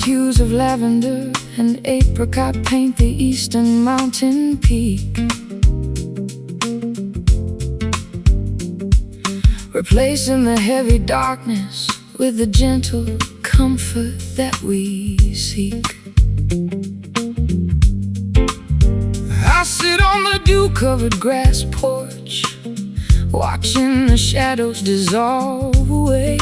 hues of lavender and apricot paint the eastern mountain peak, replacing the heavy darkness with the gentle comfort that we seek. I sit on the dew-covered grass porch, watching the shadows dissolve away,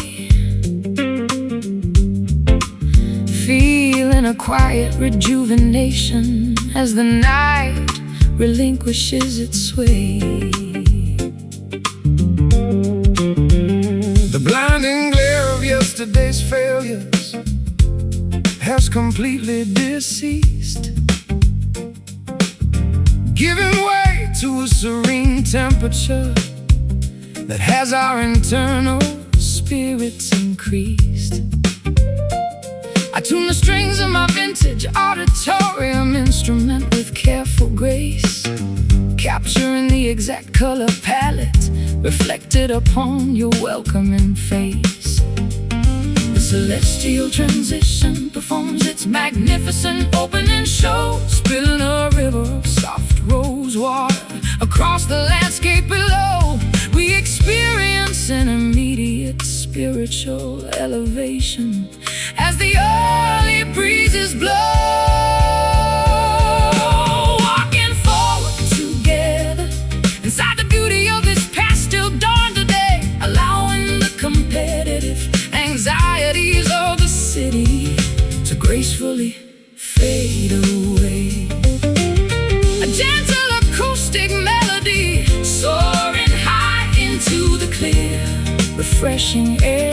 feeling a quiet rejuvenation as the night relinquishes its sway. The blinding glare of yesterday's failures has completely deceased, giving way to a serene temperature that has our internal spirits increased. I tune the strings of my vintage auditorium instrument with careful grace, capturing the exact color palette reflected upon your welcoming face. The celestial transition performs its magnificent opening show, spilling a river of soft rose water across the landscape below. We experience an immediate spiritual elevation as the early breezes blow, walking forward together inside the beauty of this pastel dawn today, allowing the competitive anxieties of the city to gracefully fade away. A gentle acoustic melody soaring high into the clear, refreshing air.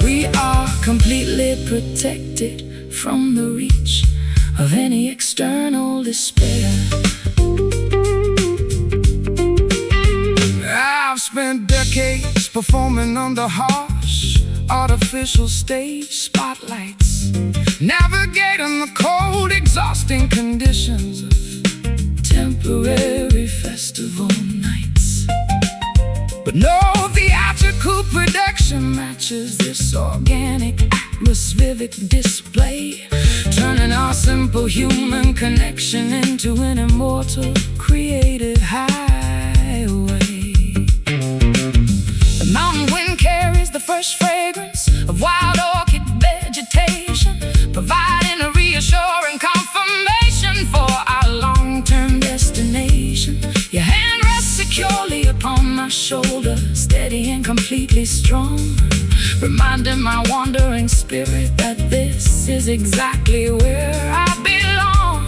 We are completely protected from the reach of any external despair. I've spent decades performing under harsh artificial stage spotlights, navigating the cold, exhausting conditions of temporary festival nights. But no theatrical production matches this organic atmospheric display, turning our simple human connection into an immortal creative highway. The mountain wind carries the fresh fragrance of wild orchid vegetation, providing a reassuring confirmation for our long-term destination. Your hand rests securely upon my shoulder, steady and completely strong, reminding my wandering spirit that this is exactly where I belong.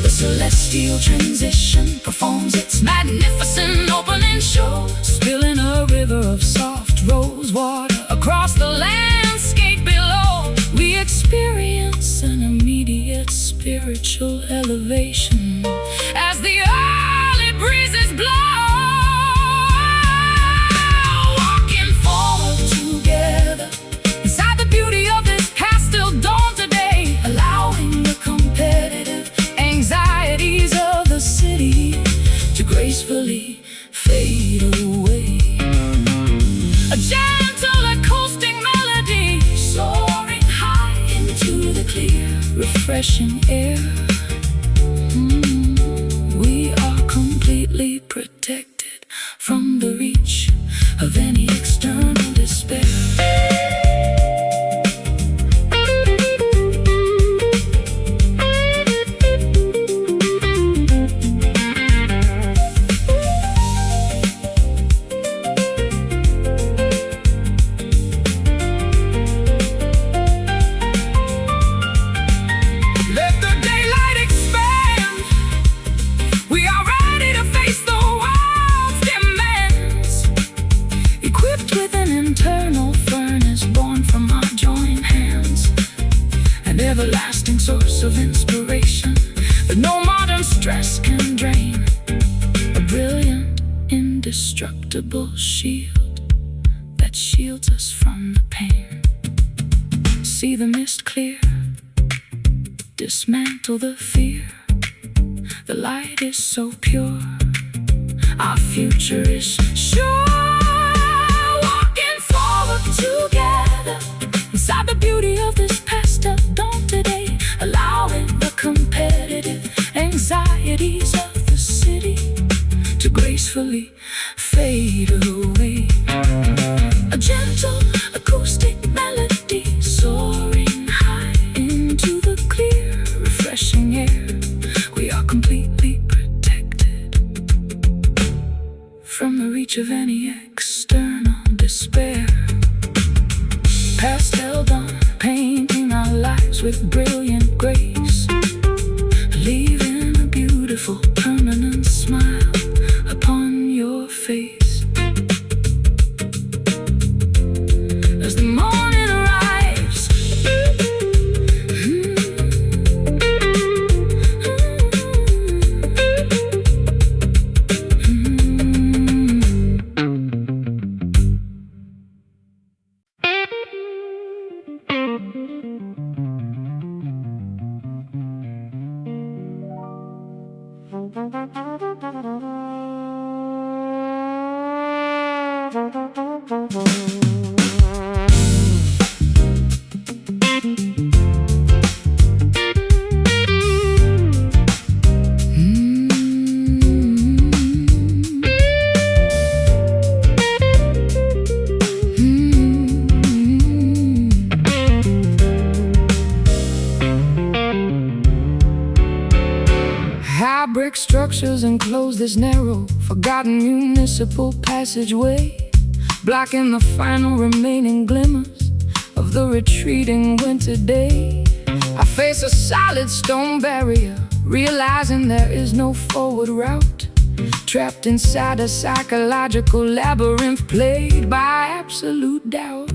The celestial transition performs its magnificent opening show, spilling a river of soft rose water across the landscape below. We experience an immediate spiritual elevation as the early breezes blow, walking forward together inside the beauty of this pastel dawn today, allowing the competitive anxieties of the city to gracefully fade away. A gentle acoustic melody soaring high into the clear, refreshing air. We are completely protected from the reach of any external despair. Everlasting source of inspiration that no modern stress can drain. A brilliant, indestructible shield that shields us from the pain. See the mist clear, dismantle the fear. The light is so pure, our future is sure. Walking forward together external despair. Pastel dawn, painting our lives with brilliant grace, leaving a beautiful permanent smile upon your face. As the morning arrives, brick structures enclose this narrow, forgotten municipal passageway, blocking the final remaining glimmers of the retreating winter day. I face a solid stone barrier, realizing there is no forward route, trapped inside a psychological labyrinth plagued by absolute doubt.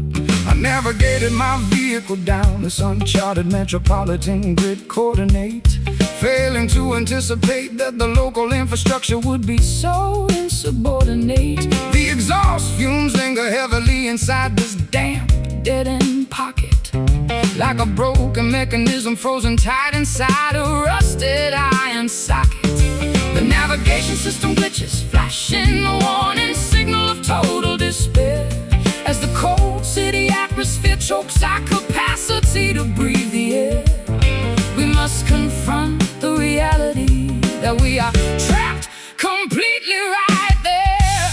I navigated my vehicle down this uncharted metropolitan grid coordinate, failing to anticipate that the local infrastructure would be so insubordinate. The exhaust fumes linger heavily inside this damp, dead-end pocket, like a broken mechanism frozen tight inside a rusted iron socket. The navigation system glitches, flashing the warning signal of total despair, as the cold city atmosphere chokes our capacity to breathe the air. We must confront the reality that we are trapped completely right there,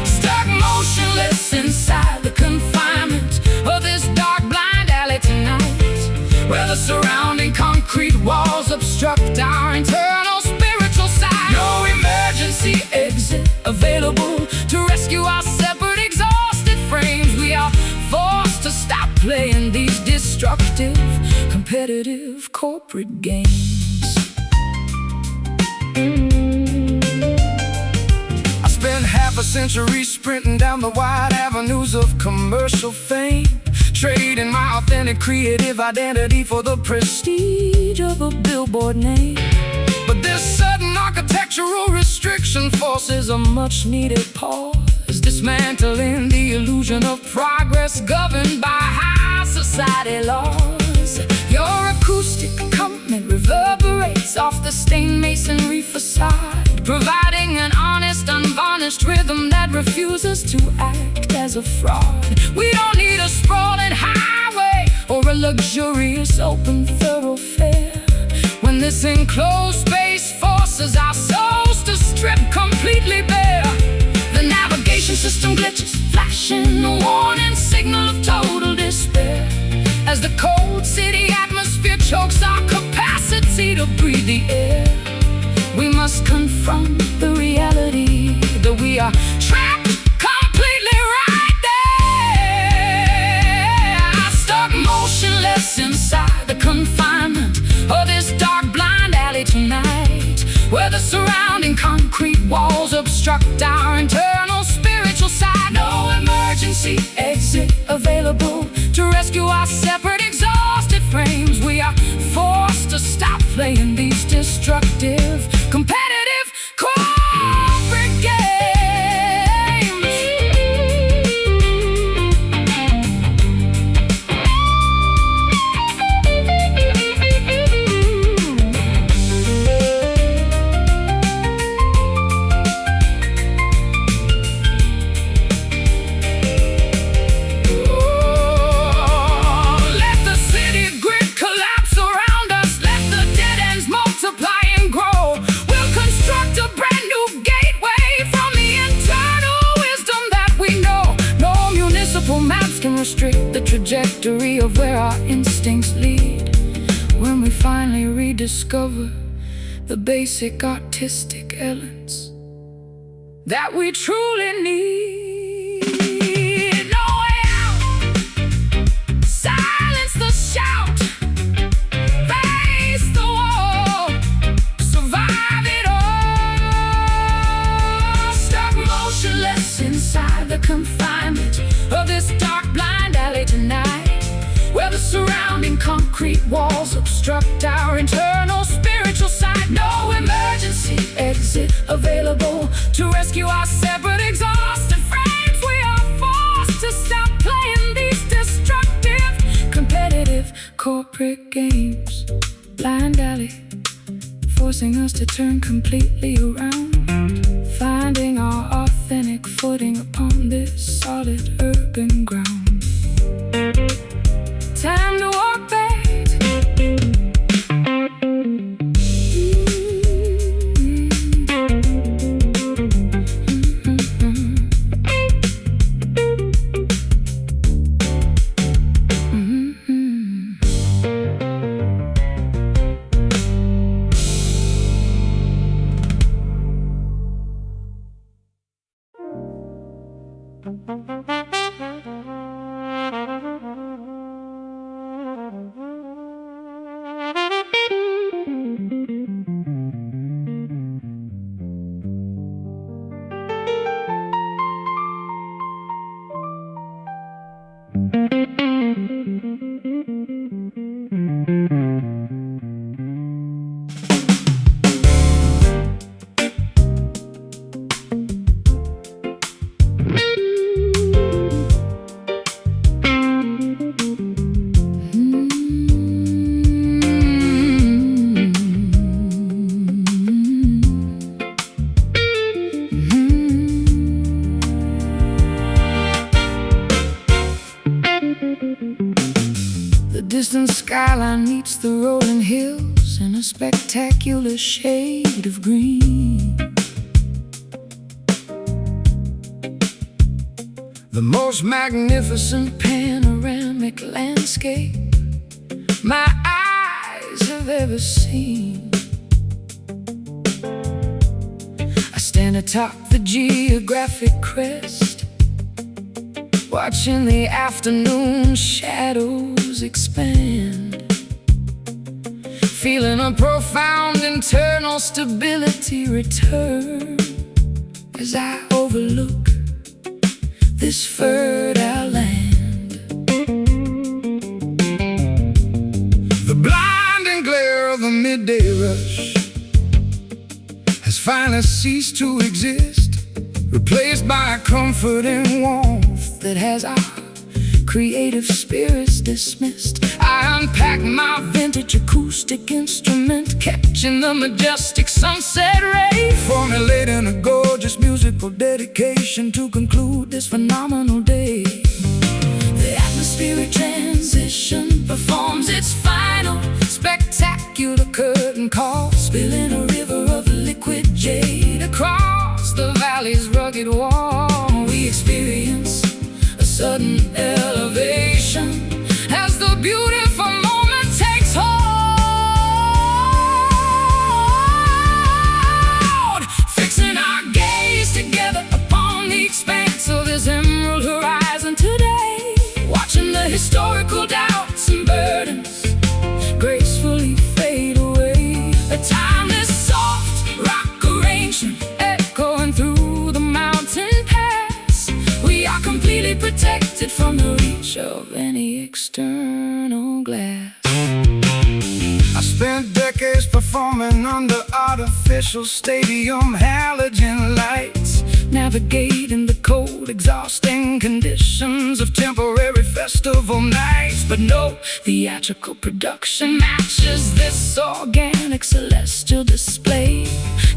stuck motionless inside the confinement of this dark blind alley tonight, where the surrounding concrete walls obstruct our internal spiritual side. No emergency exit available to rescue our separate exhausted frames. We are forced to stop playing these destructive, competitive corporate games. I spent half a century sprinting down the wide avenues of commercial fame, trading my authentic creative identity for the prestige of a billboard name. But this sudden architectural restriction forces a much-needed pause, dismantling the illusion of progress governed by high society laws. Your acoustic accompaniment reverberates off the stained masonry facade, providing an honest, unvarnished rhythm that refuses to act as a fraud. We don't need a sprawling highway or a luxurious open thoroughfare when this enclosed space forces our souls to strip completely bare. The navigation system glitches, flashing the warning signal of total despair, as the cold city atmosphere chokes our capacity to breathe the air. We must confront the reality that we are trapped completely right there, stuck motionless inside the confinement of this dark blind alley tonight, where the surrounding concrete walls obstruct our internal spiritual side. No emergency exit available to rescue our separate exhausted frames. We are forced to stop playing these destructive, competitive corporate games. Restrict the trajectory of where our instincts lead. When we finally rediscover the basic artistic elements, that we truly need. No way out. Silence the shout. Face the wall. Survive it all. Stuck motionless inside the confinement of this dark, blind alley tonight, where the surrounding concrete walls obstruct our internal spiritual side. No emergency exit available to rescue our separate, exhausted frames. We are forced to stop playing these destructive, competitive corporate games. Blind alley, forcing us to turn completely around, finding our authentic footing upon this solid urban ground. Time to walk back. Distant skyline meets the rolling hills in a spectacular shade of green. The most magnificent panoramic landscape my eyes have ever seen. I stand atop the geographic crest, watching the afternoon shadows expand, feeling a profound internal stability return as I overlook this fertile land. The blinding glare of the midday rush has finally ceased to exist, replaced by a comforting warmth that has our creative spirits dismissed. I unpack my vintage acoustic instrument, catching the majestic sunset ray, formulating a gorgeous musical dedication to conclude this phenomenal day. The atmospheric transition performs its final spectacular curtain call, spilling a river of liquid jade across the valley's rugged wall. We experience a sudden elevation as the beautiful moment takes hold, fixing our gaze together upon the expanse of this emerald horizon today, watching the historical doubts and burdens gracefully fade away. A timeless soft rock arrangement echoing through the mountain pass. We are completely protected from the reach of any external glass. I spent decades performing under artificial stadium halogen lights, navigating the cold, exhausting conditions of temporary festival nights. But no theatrical production matches this organic celestial display,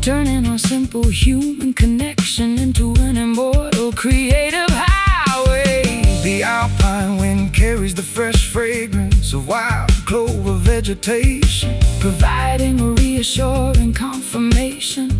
turning our simple human connection into an immortal creative highway. The alpine wind carries the fresh fragrance of wild clover vegetation, providing a reassuring confirmation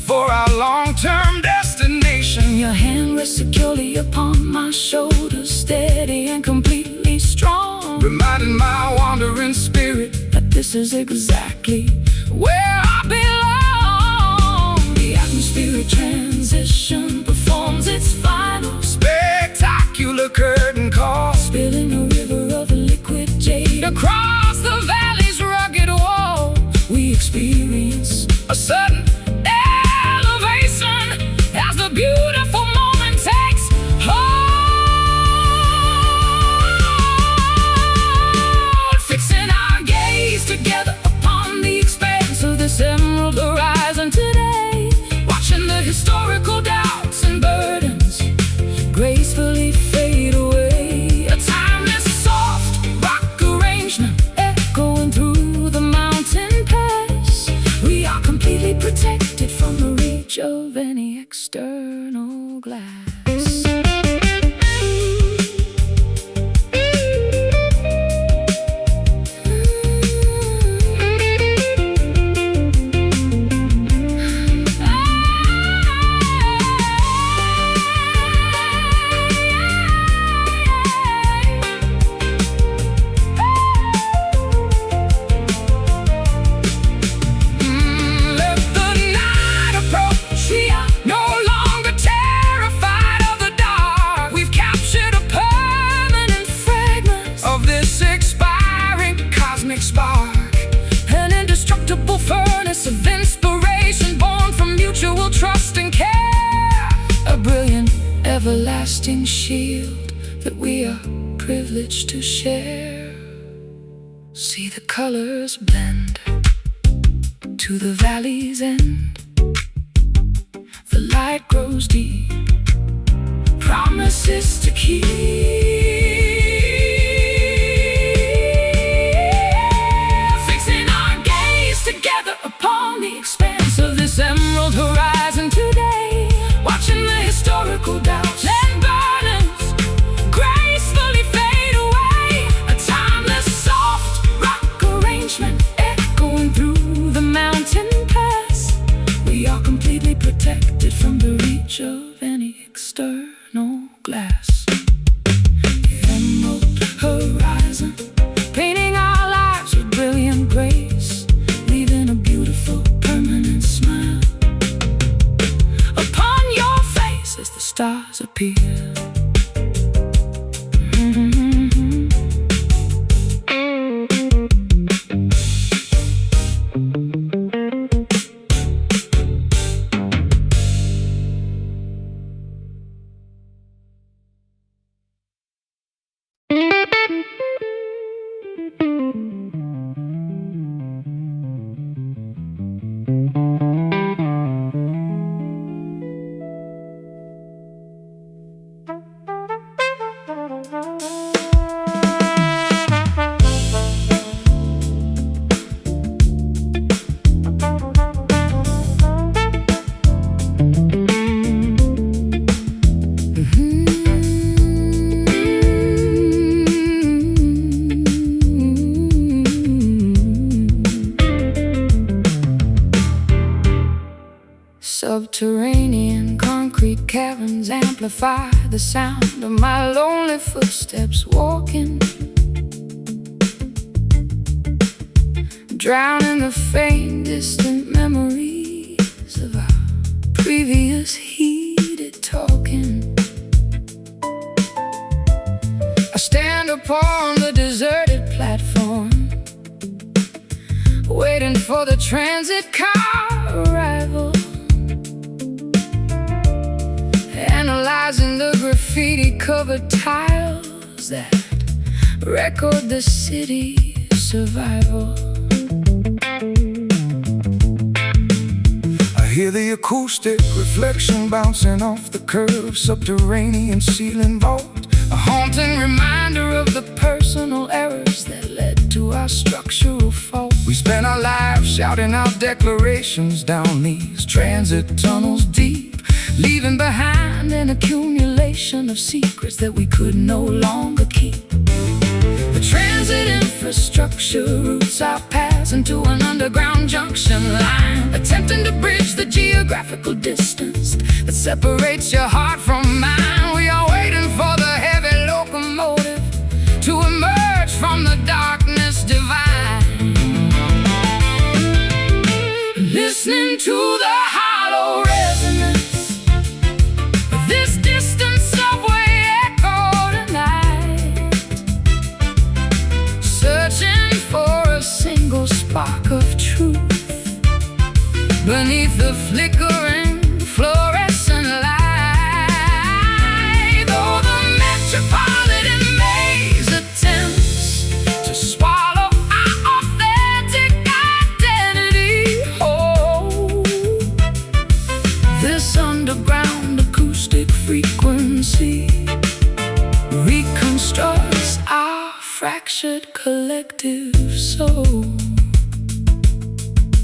for our long-term destination. Your hand rests securely upon my shoulder, steady and completely strong, reminding my wandering spirit that this is exactly where I belong. The atmosphere every transition performs its final spectacular curtain call, spilling a river of liquid jade across the valley's rugged wall. We experience a sudden elevation as the beautiful moment takes hold, fixing our gaze together upon the expanse of this emerald horizon today, watching the historical doubts and burdens gracefully fade away. A timeless soft rock arrangement echoing through the mountain pass. We are completely protected from the reach of any external glass. Spark, an indestructible furnace of inspiration born from mutual trust and care, a brilliant, everlasting shield that we are privileged to share. See the colors blend to the valley's end. The light grows deep, promises to keep. Together upon the expanse of this emerald horizon today, watching the historical doubts and burdens gracefully fade away. A timeless soft rock arrangement echoing through the mountain pass. We are completely protected from the reach of any external glass. The emerald horizon, painting our lives with brilliant grace, leaving a beautiful, permanent smile upon your face as the stars appear. Subterranean concrete caverns amplify the sound of my lonely footsteps walking, drowning the faint distant memories of our previous heated talking. I stand upon the deserted platform, waiting for the transit car arrival, analyzing the graffiti-covered tiles that record the city's survival. I hear the acoustic reflection bouncing off the curved subterranean ceiling vault, a haunting reminder of the personal errors that led to our structural fault. We spent our lives shouting out declarations down these transit tunnels deep, leaving behind an accumulation of secrets that we could no longer keep. The transit infrastructure routes our paths into an underground junction line, attempting to bridge the geographical distance that separates your heart from mine. We are waiting for the heavy locomotive to emerge from the darkness divine, listening to the hollow resonance fractured collective soul.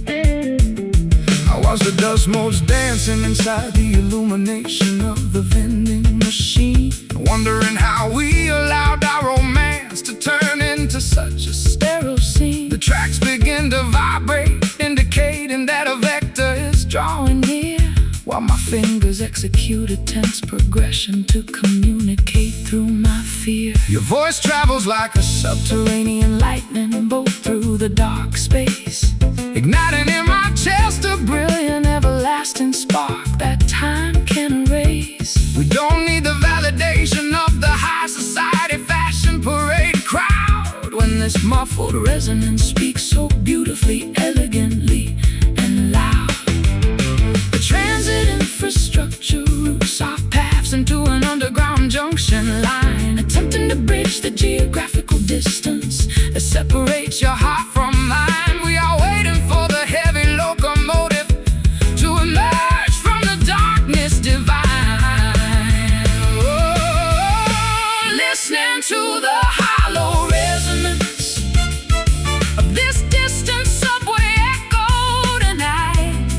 I watch the dust motes dancing inside the illumination of the vending machine, wondering how we allowed our romance to turn into such a sterile scene. The tracks begin to vibrate, indicating that a vector is drawing near, while my fingers execute a tense progression to communicate through my fear. Your voice travels like a subterranean lightning bolt through the dark space, igniting in my chest a brilliant everlasting spark that time can erase. We don't need the validation of the high society fashion parade crowd when this muffled resonance speaks so beautifully, elegantly, and loud. The transit infrastructure routes our paths into an underground junction line, attempting to bridge the geographical distance that separates your heart from mine. We are waiting for the heavy locomotive to emerge from the darkness divine. Oh, listening to the hollow resonance of this distant subway echo tonight,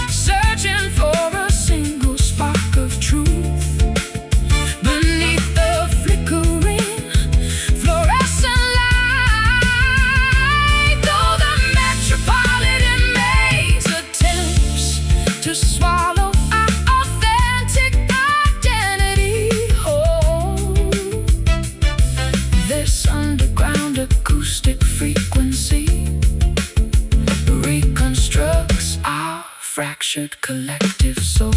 searching for a single spark of truth beneath the flickering fluorescent light. Though the metropolitan maze attempts to swallow our authentic identity, oh, this underground acoustic frequency reconstructs our fractured collective soul.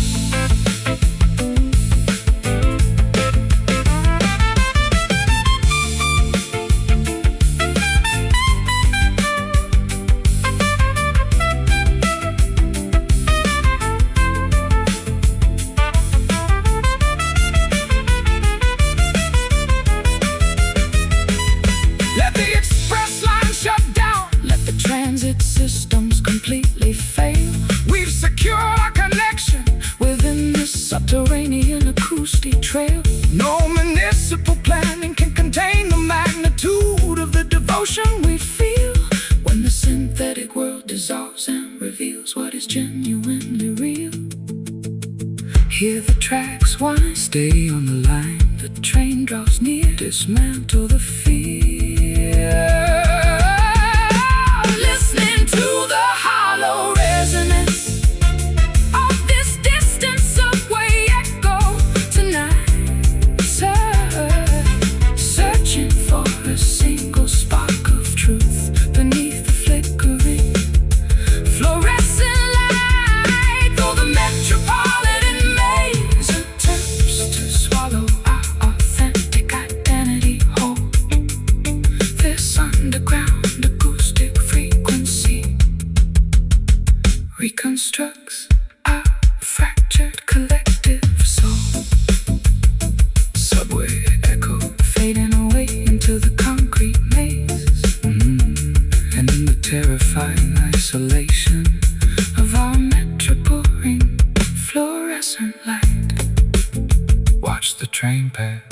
Let the express line shut down, let the transit systems completely fail. We've secured our connection within this subterranean acoustic trail. No municipal planning can contain the magnitude of the devotion we feel when the synthetic world dissolves and reveals what is genuinely real. Hear the tracks whine, stay on the line. The train draws near, dismantle the fear. Listening to the hollow resonance of this distant subway echo tonight, searching for a single spark of truth beneath the flickering fluorescent light. Though the metropolitan maze attempts to swallow our authentic identity whole, this underground acoustic frequency reconstructs our fractured collective soul. Subway echo fading away into the concrete maze, and in the terrifying isolation of our metropolitan fluorescent light, watch the train pass.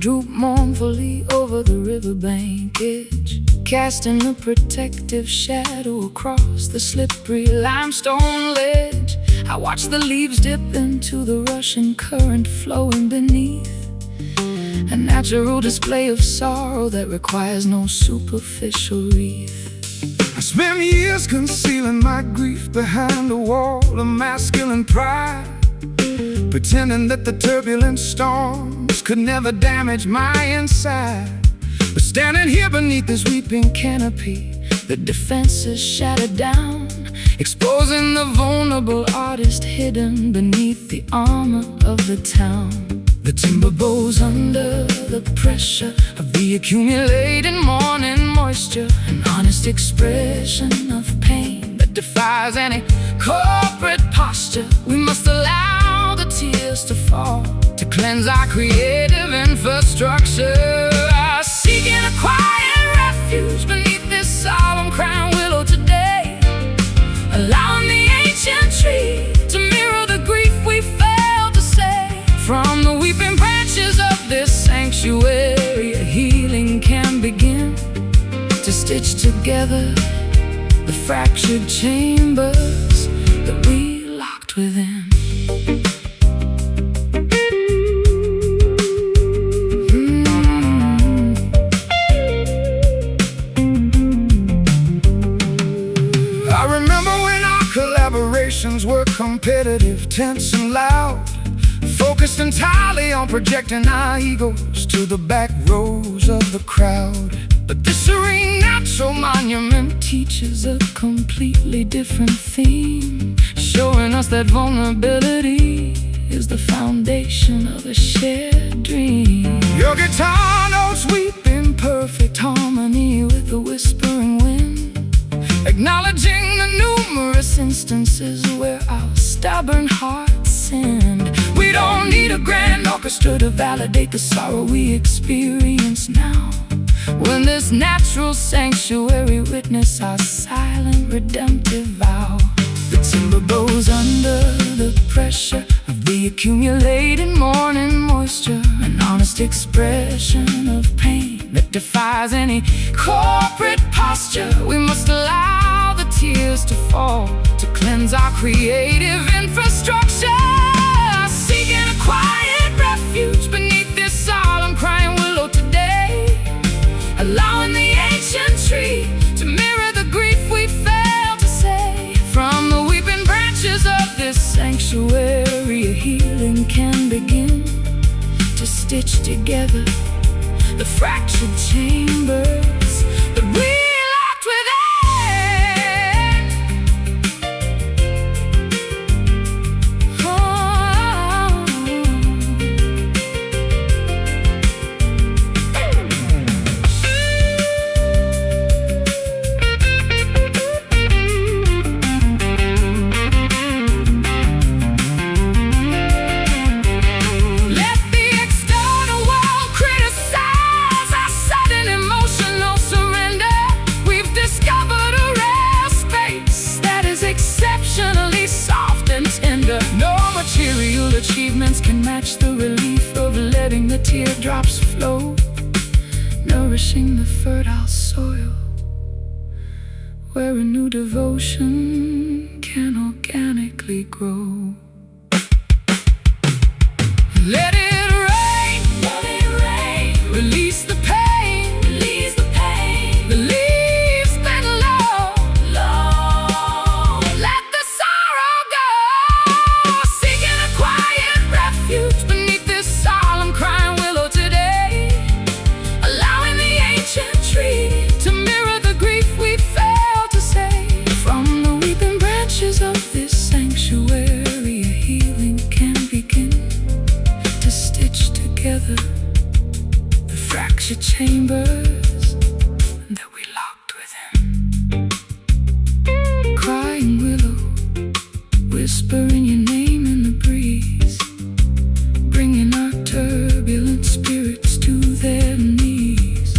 droop mournfully over the riverbank edge, casting a protective shadow across the slippery limestone ledge. I watch the leaves dip into the rushing current flowing beneath, a natural display of sorrow that requires no superficial wreath. I spent years concealing my grief behind a wall of masculine pride, pretending that the turbulent storms could never damage my inside. But standing here beneath this weeping canopy, the defenses shattered down, exposing the vulnerable artist hidden beneath the armor of the town. The timber bows under the pressure of the accumulating morning moisture, an honest expression of pain that defies any corporate posture. We must allow the tears to fall to cleanse our creative infrastructure. Seeking a quiet refuge beneath this solemn crown willow today, allowing the ancient tree to mirror the grief we failed to say. From the weeping branches of this sanctuary, a healing can begin to stitch together the fractured chambers that we locked within. I remember when our collaborations were competitive, tense and loud, focused entirely on projecting our egos to the back rows of the crowd. But this serene natural monument teaches a completely different theme, showing us that vulnerability is the foundation of a shared dream. Your guitar notes weep in perfect harmony with the whispering wind, acknowledging the numerous instances where our stubborn hearts sinned. We don't need a grand orchestra to validate the sorrow we experience now, when this natural sanctuary witness our silent redemptive vow. The timber bows under the pressure of the accumulating morning moisture, an honest expression of pain that defies any corporate posture. We must allow the tears to fall to cleanse our creative infrastructure. Seeking a quiet refuge beneath this solemn crying willow today, allowing the ancient tree to mirror the grief we failed to say. From the weeping branches of this sanctuary, a healing can begin to stitch together the fractured chambers that we locked within. Material achievements can match the relief of letting the teardrops flow, nourishing the fertile soil where a new devotion can organically grow. Let it rain, release the pain, the leaves bend low, let the sorrow go. Seeking a quiet refuge beneath this solemn crying willow today, allowing the ancient tree to mirror the grief we failed to say. From the weeping branches of this sanctuary, a healing can begin to stitch together the fractured chambers that we locked within. Crying willow, whispering your name in the breeze, bringing our turbulent spirits to their knees,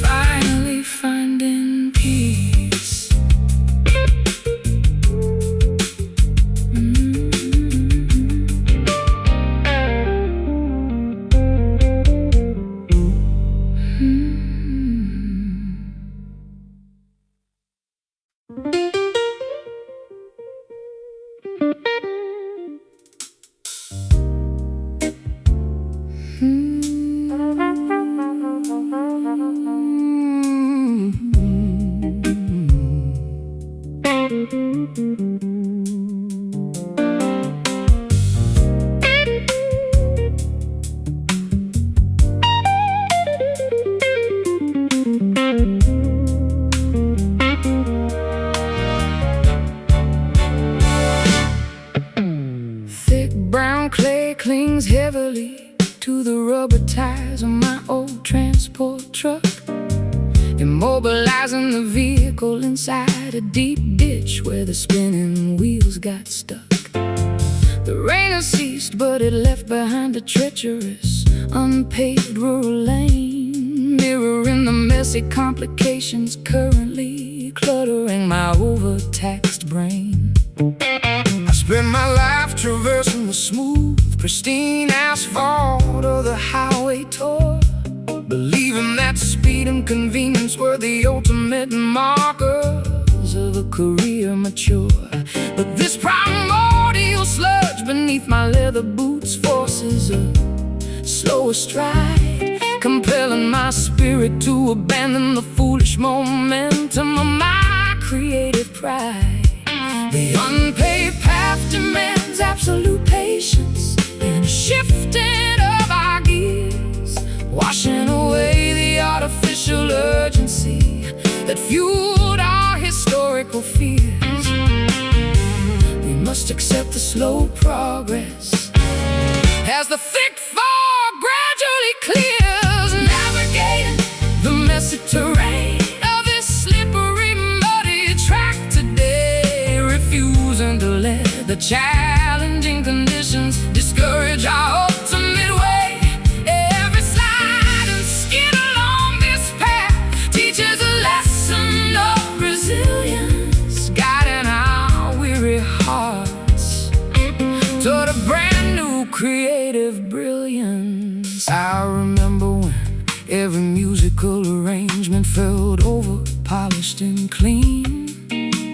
finally finding peace. clings heavily to the rubber tires of my old transport truck, immobilizing the vehicle inside a deep ditch where the spinning wheels got stuck. The rain has ceased, but it left behind a treacherous, unpaved rural lane, mirroring the messy complications currently cluttering my overtaxed brain. I spend my life traversing the smooth, pristine asphalt of the highway tour, believing that speed and convenience were the ultimate markers of a career mature. But this primordial sludge beneath my leather boots forces a slower stride, compelling my spirit to abandon the foolish momentum of my creative pride. The unpaved path demands absolute patience and a shifting of our gears, washing away the artificial urgency that fueled our historical fears. We must accept the slow progress as the thick fog gradually clears, navigating the messy terrain of this slippery, muddy track today, refusing to let the challenging conditions discourage our ultimate way. Every slide and skid along this path teaches a lesson of resilience, guiding our weary hearts toward a brand new creative brilliance. I remember when every musical arrangement felt over, polished and clean,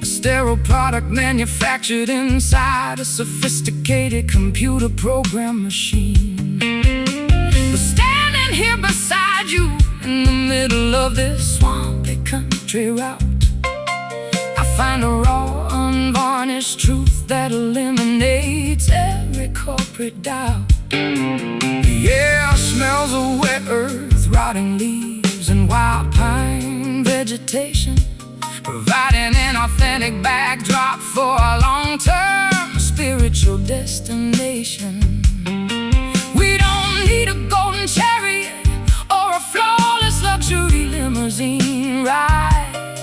a sterile product manufactured inside a sophisticated computer program machine. But standing here beside you in the middle of this swampy country route, I find a raw, unvarnished truth that eliminates every corporate doubt. The air smells of wet earth, rotting leaves, and wild pine vegetation, providing an authentic backdrop for our long-term spiritual destination. We don't need a golden chariot or a flawless luxury limousine ride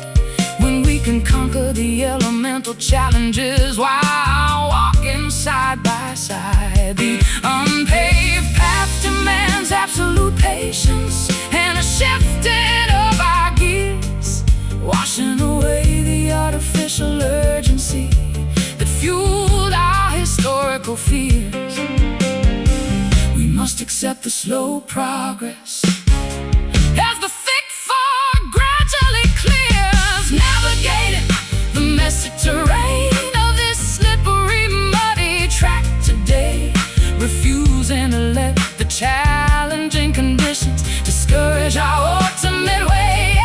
when we can conquer the elemental challenges while walking side by side. The unpaved path demands absolute patience and a shifting of our gears, washing away the artificial urgency that fueled our historical fears. We must accept the slow progress as the thick fog gradually clears, navigating the messy terrain of this slippery, muddy track today, refusing to let the challenging conditions discourage our ultimate way.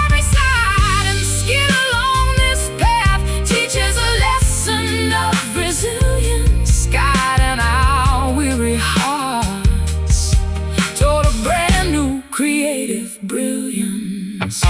Every slide and skid along this path teaches a lesson of resilience, guiding our weary hearts toward a brand new creative brilliance.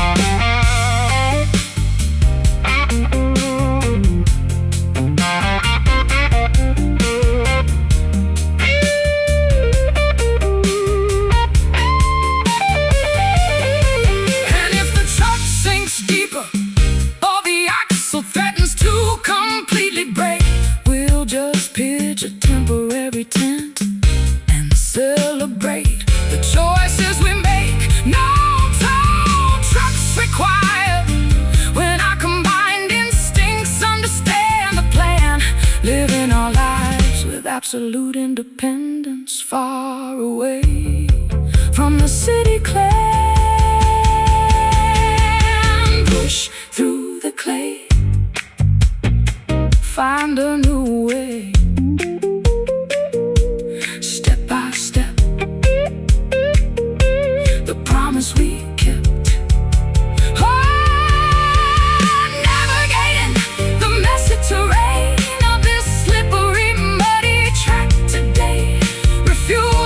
Celebrate the choices we make. No tow trucks required when our combined instincts understand the plan, living our lives with absolute independence, far away from the city clan. Push through the clay, find a new way. We kept, navigating the messy terrain of this slippery, muddy track today, refusing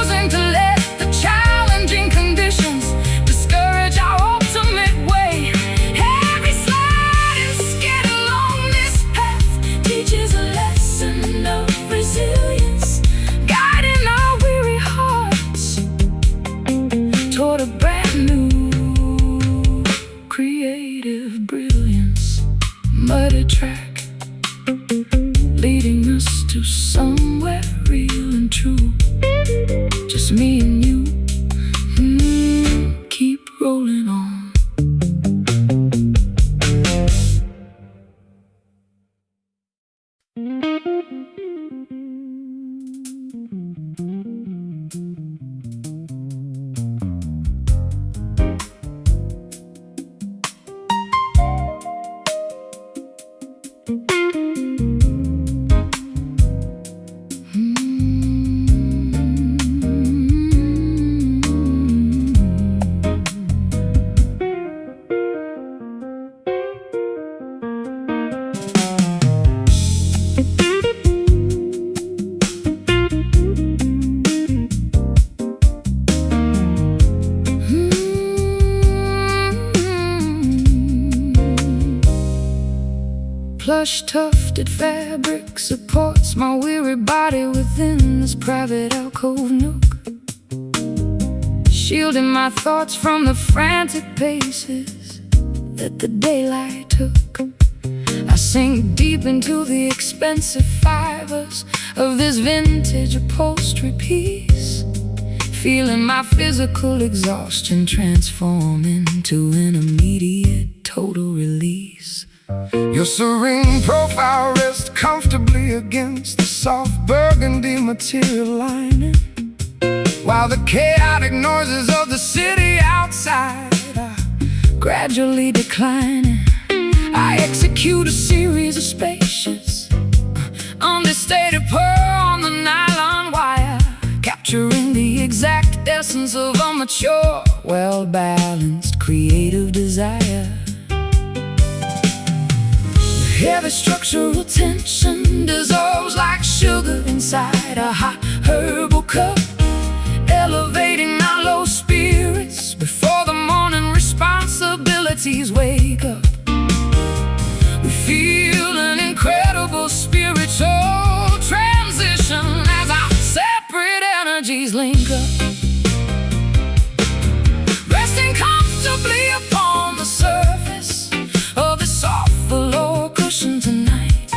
plush tufted fabric supports my weary body within this private alcove nook, shielding my thoughts from the frantic paces that the daylight took. I sink deep into the expensive fibers of this vintage upholstery piece, feeling my physical exhaustion transform into an immediate total release. Your serene profile rests comfortably against the soft burgundy material lining, while the chaotic noises of the city outside are gradually declining. I execute a series of spacious, understated purr on the nylon wire, capturing the exact essence of a mature, well-balanced, creative desire. The heavy structural tension dissolves like sugar inside a hot herbal cup, elevating our low spirits before the morning responsibilities wake up. We feel an incredible spiritual transition as our separate energies link up, resting comfortably upon the surface of the soft velour cushion tonight,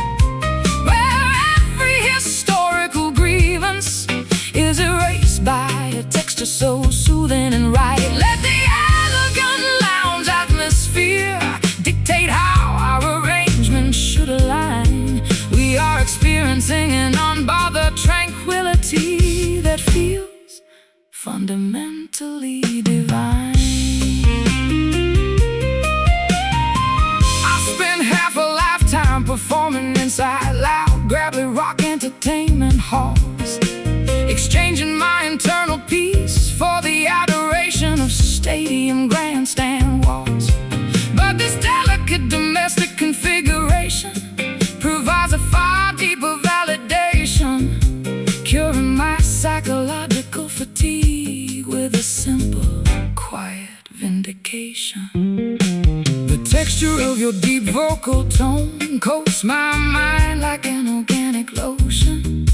where every historical grievance is erased by a texture so soothing and right. Let the elegant lounge atmosphere dictate how our arrangement should align. We are experiencing an unbothered tranquility that feels fundamentally divine. I spent half a lifetime performing inside loud, gravelly rock entertainment halls, exchanging my internal peace for the adoration of stadium grandstand walls. But this delicate domestic configuration provides a far deeper validation, curing my psychological fatigue with a simple, quiet vindication. The texture of your deep vocal tone coats my mind like an organic lotion,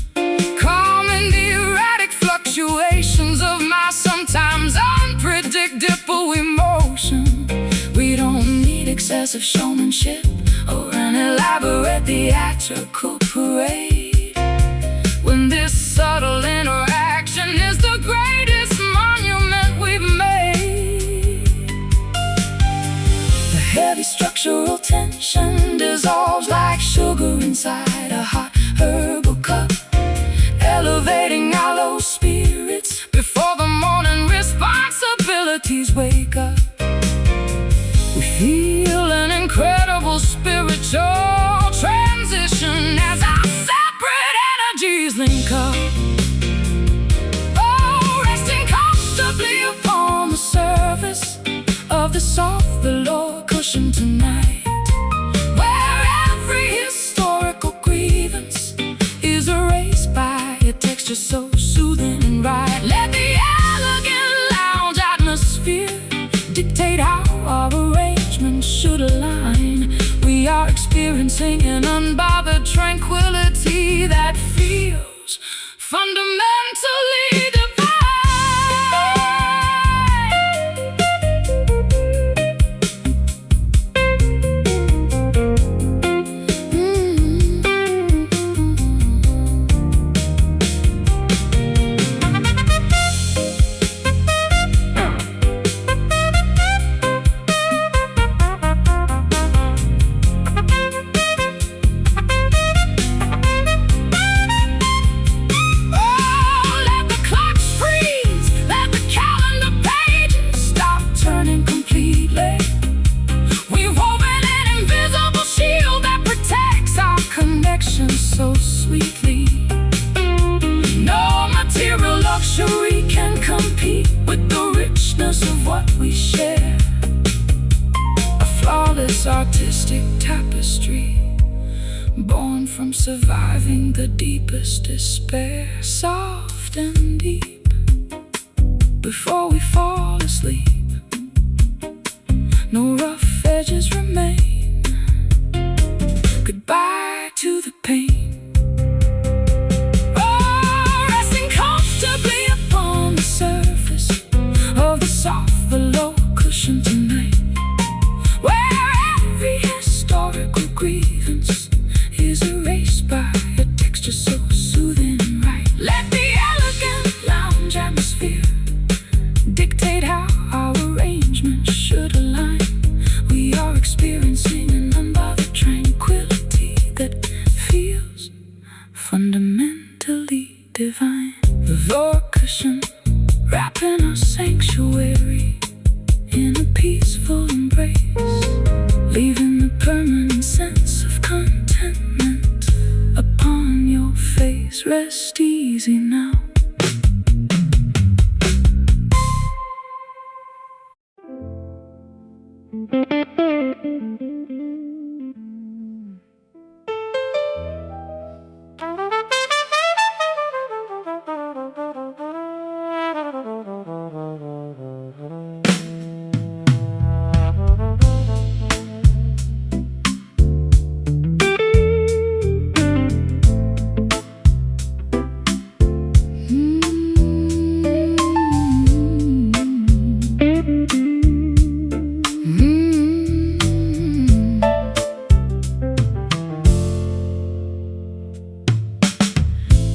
calming the erratic fluctuations of my sometimes unpredictable emotion. We don't need excessive showmanship or an elaborate theatrical parade, when this subtle interaction is the greatest monument we've made. The heavy structural tension dissolves like sugar inside a hot herbal cup, elevating our low spirits before the morning responsibilities wake up. We feel an incredible spiritual transition as our separate energies link up, oh, resting comfortably upon the surface of the soft velour cushion tonight, where every historical grievance is erased by a texture so soothing and right. Let the elegant lounge atmosphere dictate how our arrangements should align. We are experiencing an unbothered tranquility that feels fundamentally divine. So sweetly, no material luxury can compete with the richness of what we share. A flawless artistic tapestry, born from surviving the deepest despair, soft and deep, before we fall asleep. No rough edges remain. Goodbye atmosphere dictate how our arrangements should align. We are experiencing an unbothered tranquility that feels fundamentally divine. The cushion wrapping our sanctuary in a peaceful embrace, leaving a permanent sense of contentment upon your face. Rest easy now.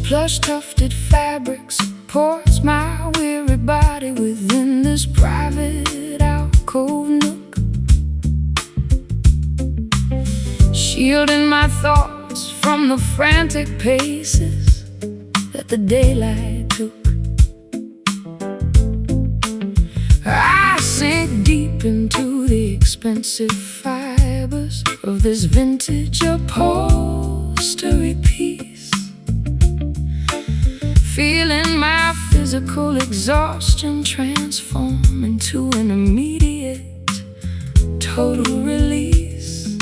Plush tufted fabric supports my weary body within this private alcove nook, shielding my thoughts from the frantic paces that the daylight took. I sink deep into the expensive fibers of this vintage upholstery piece, feeling my physical exhaustion transform into an immediate, total release.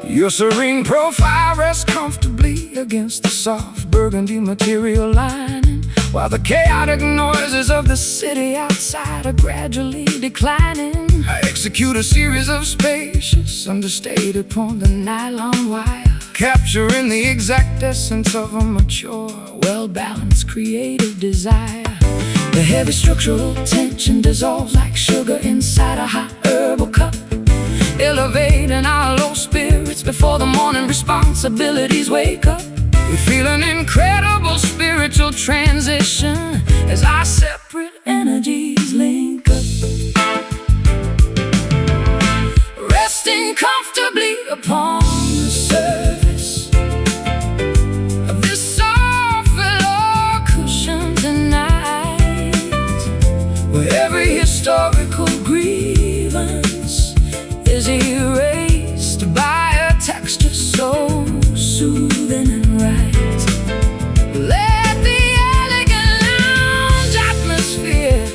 Your serene profile rests comfortably against the soft burgundy material lining, while the chaotic noises of the city outside are gradually declining. I execute a series of spacious understated upon the nylon wire, capturing the exact essence of a mature, well-balanced creative desire. The heavy structural tension dissolves like sugar inside a hot herbal cup, elevating our low spirits before the morning responsibilities wake up. We feel an incredible spiritual transition as our separate energies link up, resting comfortably upon the surface of this soft velour cushion tonight, where every historical grievance is erased by a texture so soothing and right. Let the elegant lounge atmosphere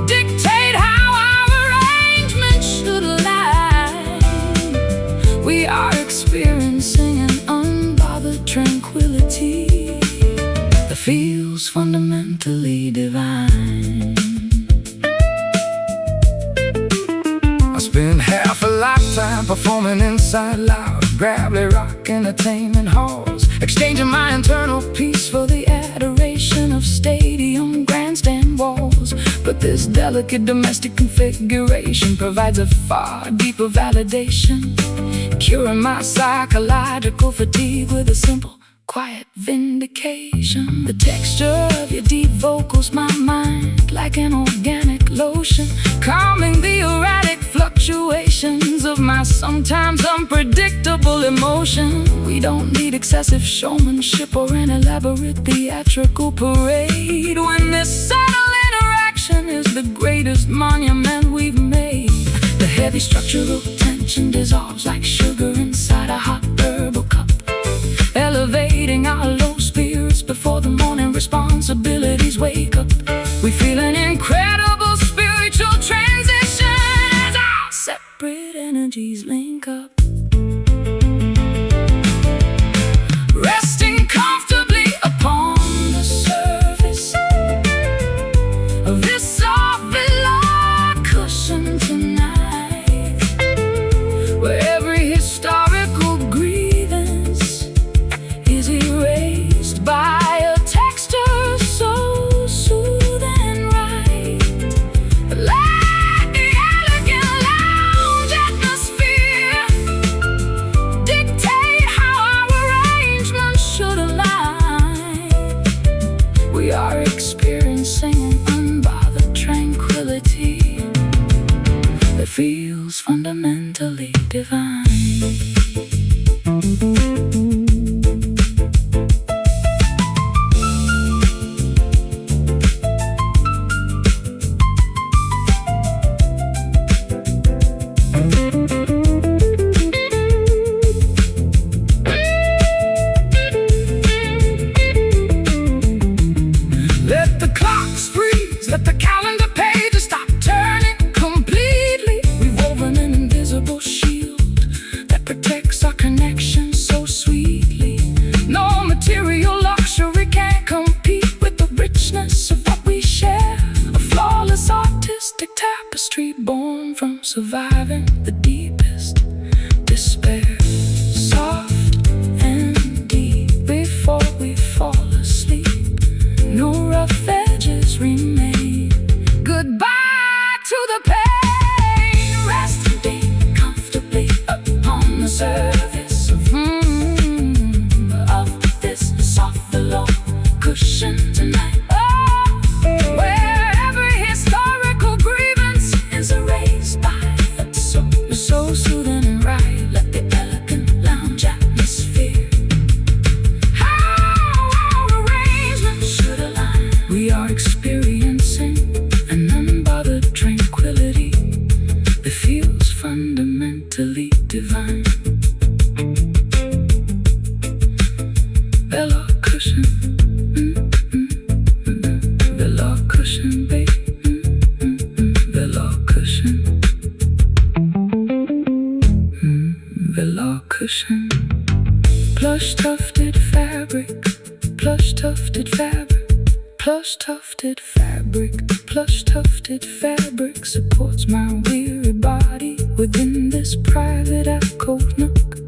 dictate how our arrangement should align. We are experiencing an unbothered tranquility that feels fundamentally divine. I spent half a lifetime performing inside loud, gravelly rock entertainment halls, exchanging my internal peace for the adoration of stadium grandstand walls. But this delicate domestic configuration provides a far deeper validation, curing my psychological fatigue with a simple, quiet vindication. The texture of your deep vocals, my mind, like an organic lotion, calming the erratic fluctuations of my sometimes unpredictable emotion. We don't need excessive showmanship or an elaborate theatrical parade when this subtle interaction is the greatest monument we've made. The heavy structural tension dissolves like sugar inside a hot herbal cup, elevating our low spirits before the morning responsibilities wake up. We feel an incredible spiritual transition as our separate energies link up, resting comfortably upon the surface of this soft velour cushion tonight, where every historical We are experiencing an unbothered tranquility that feels fundamentally divine. Born from surviving the deepest despair, soft and deep before we fall asleep. No rough edges remain. Goodbye to the pain. Resting comfortably upon the surface of this soft below cushion tonight. So soothing and right, let the elegant lounge atmosphere. How our arrangements should align. We are experiencing an unbothered tranquility that feels fundamentally divine. Velour cushion, velour cushion, babe, velour cushion. Velour cushion, plush tufted fabric, plush tufted fabric, plush tufted fabric, plush tufted fabric supports my weary body within this private alcove nook,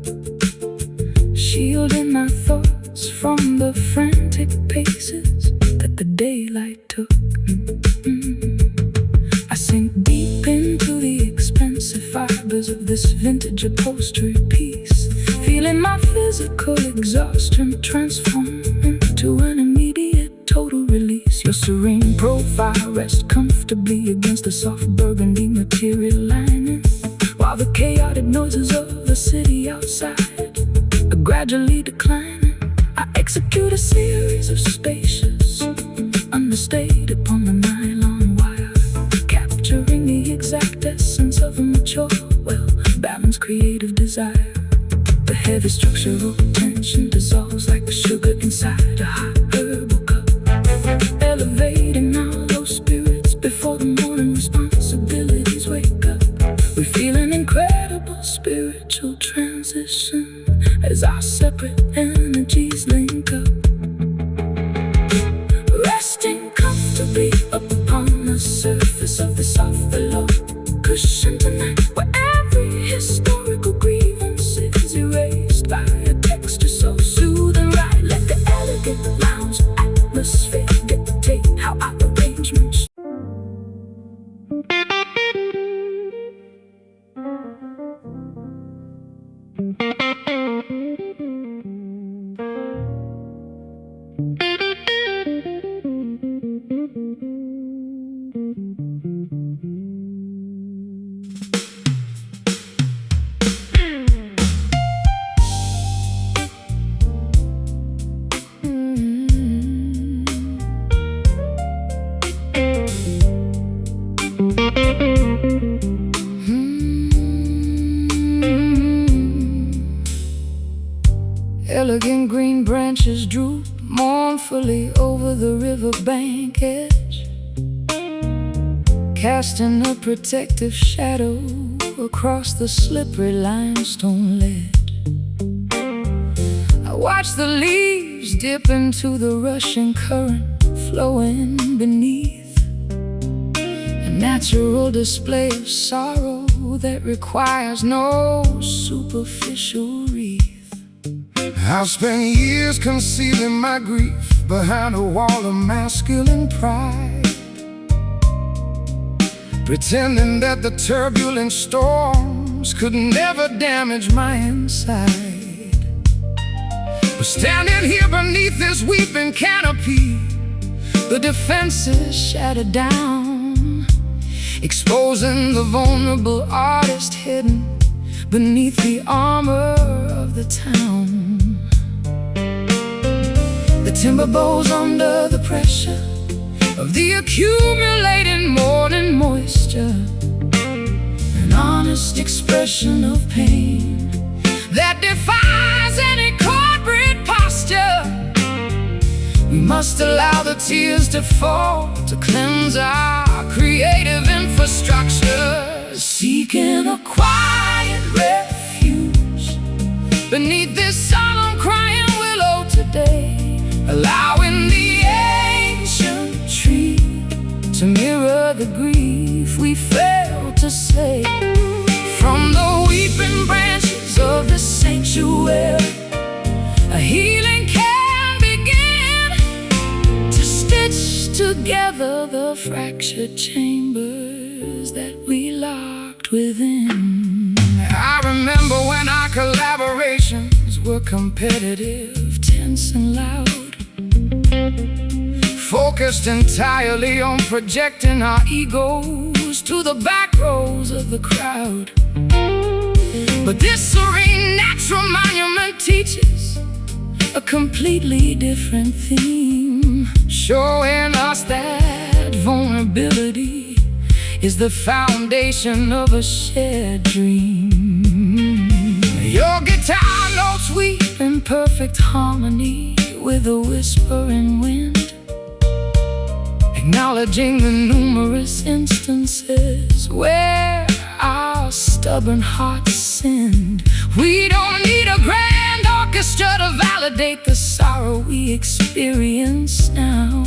shielding my thoughts from the frantic paces that the daylight took. I sink deep into the expensive fibers of this vintage upholstery piece, feeling my physical exhaustion transform into an immediate total release. Your serene profile rests comfortably against the soft burgundy material lining, while the chaotic noises of the city outside are gradually declining. I execute a series of spacious understated upon the nylon wire, capturing the exact essence of a mature, well-balanced creative desire. The heavy structural tension dissolves like the sugar inside a hot herbal cup, elevating our low spirits before the morning responsibilities wake up. We feel an incredible spiritual transition as our separate energies link up, resting comfortably upon the surface of the soft below cushion tonight, where every historical grievance is erased by a texture so soothing right. Let the elegant lounge atmosphere dictate how our arrangements. Elegant green branches droop mournfully over the riverbank edge, casting a protective shadow across the slippery limestone ledge. I watch the leaves dip into the rushing current flowing beneath, a natural display of sorrow that requires no superficial wreath. I've spent years concealing my grief behind a wall of masculine pride, pretending that the turbulent storms could never damage my inside. But standing here beneath this weeping canopy, the defenses shattered down, exposing the vulnerable artist hidden beneath the armor of the town. The timber bows under the pressure of the accumulating morning moisture, an honest expression of pain that defies any corporate posture. We must allow the tears to fall to cleanse our creative infrastructure, seeking a quiet refuge beneath this solemn crying willow today, allowing the ancient tree to mirror the grief we fail to say. From the weeping branches of the sanctuary, a healing can begin to stitch together the fractured chambers that we locked within. I remember when our collaborations were competitive, tense and loud, focused entirely on projecting our egos to the back rows of the crowd. But this serene natural monument teaches a completely different theme, showing us that vulnerability is the foundation of a shared dream. Your guitar notes weep in perfect harmony with a whispering wind, acknowledging the numerous instances where our stubborn hearts sinned. We don't need a grand orchestra to validate the sorrow we experience now,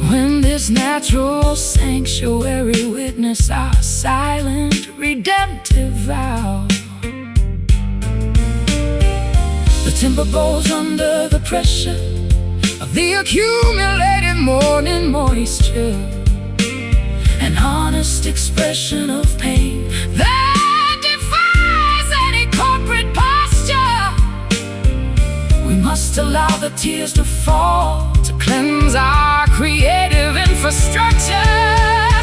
when this natural sanctuary witness our silent redemptive vow. The timber bows under the pressure of the accumulated morning moisture, an honest expression of pain that defies any corporate posture. We must allow the tears to fall to cleanse our creative infrastructure,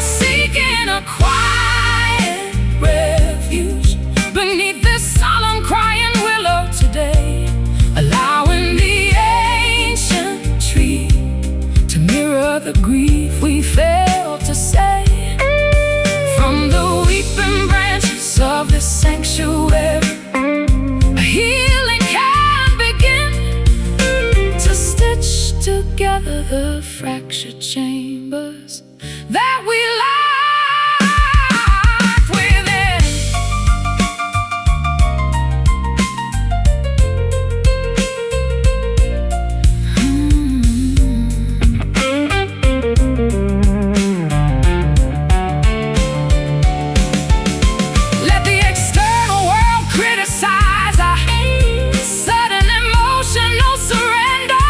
seeking a quiet refuge beneath this solemn crying willow today, allowing the ancient tree to mirror the grief we failed to say. From the weeping branches of this sanctuary, a healing can begin to stitch together the fractured chambers that we locked within. Let the external world criticize our sudden emotional surrender.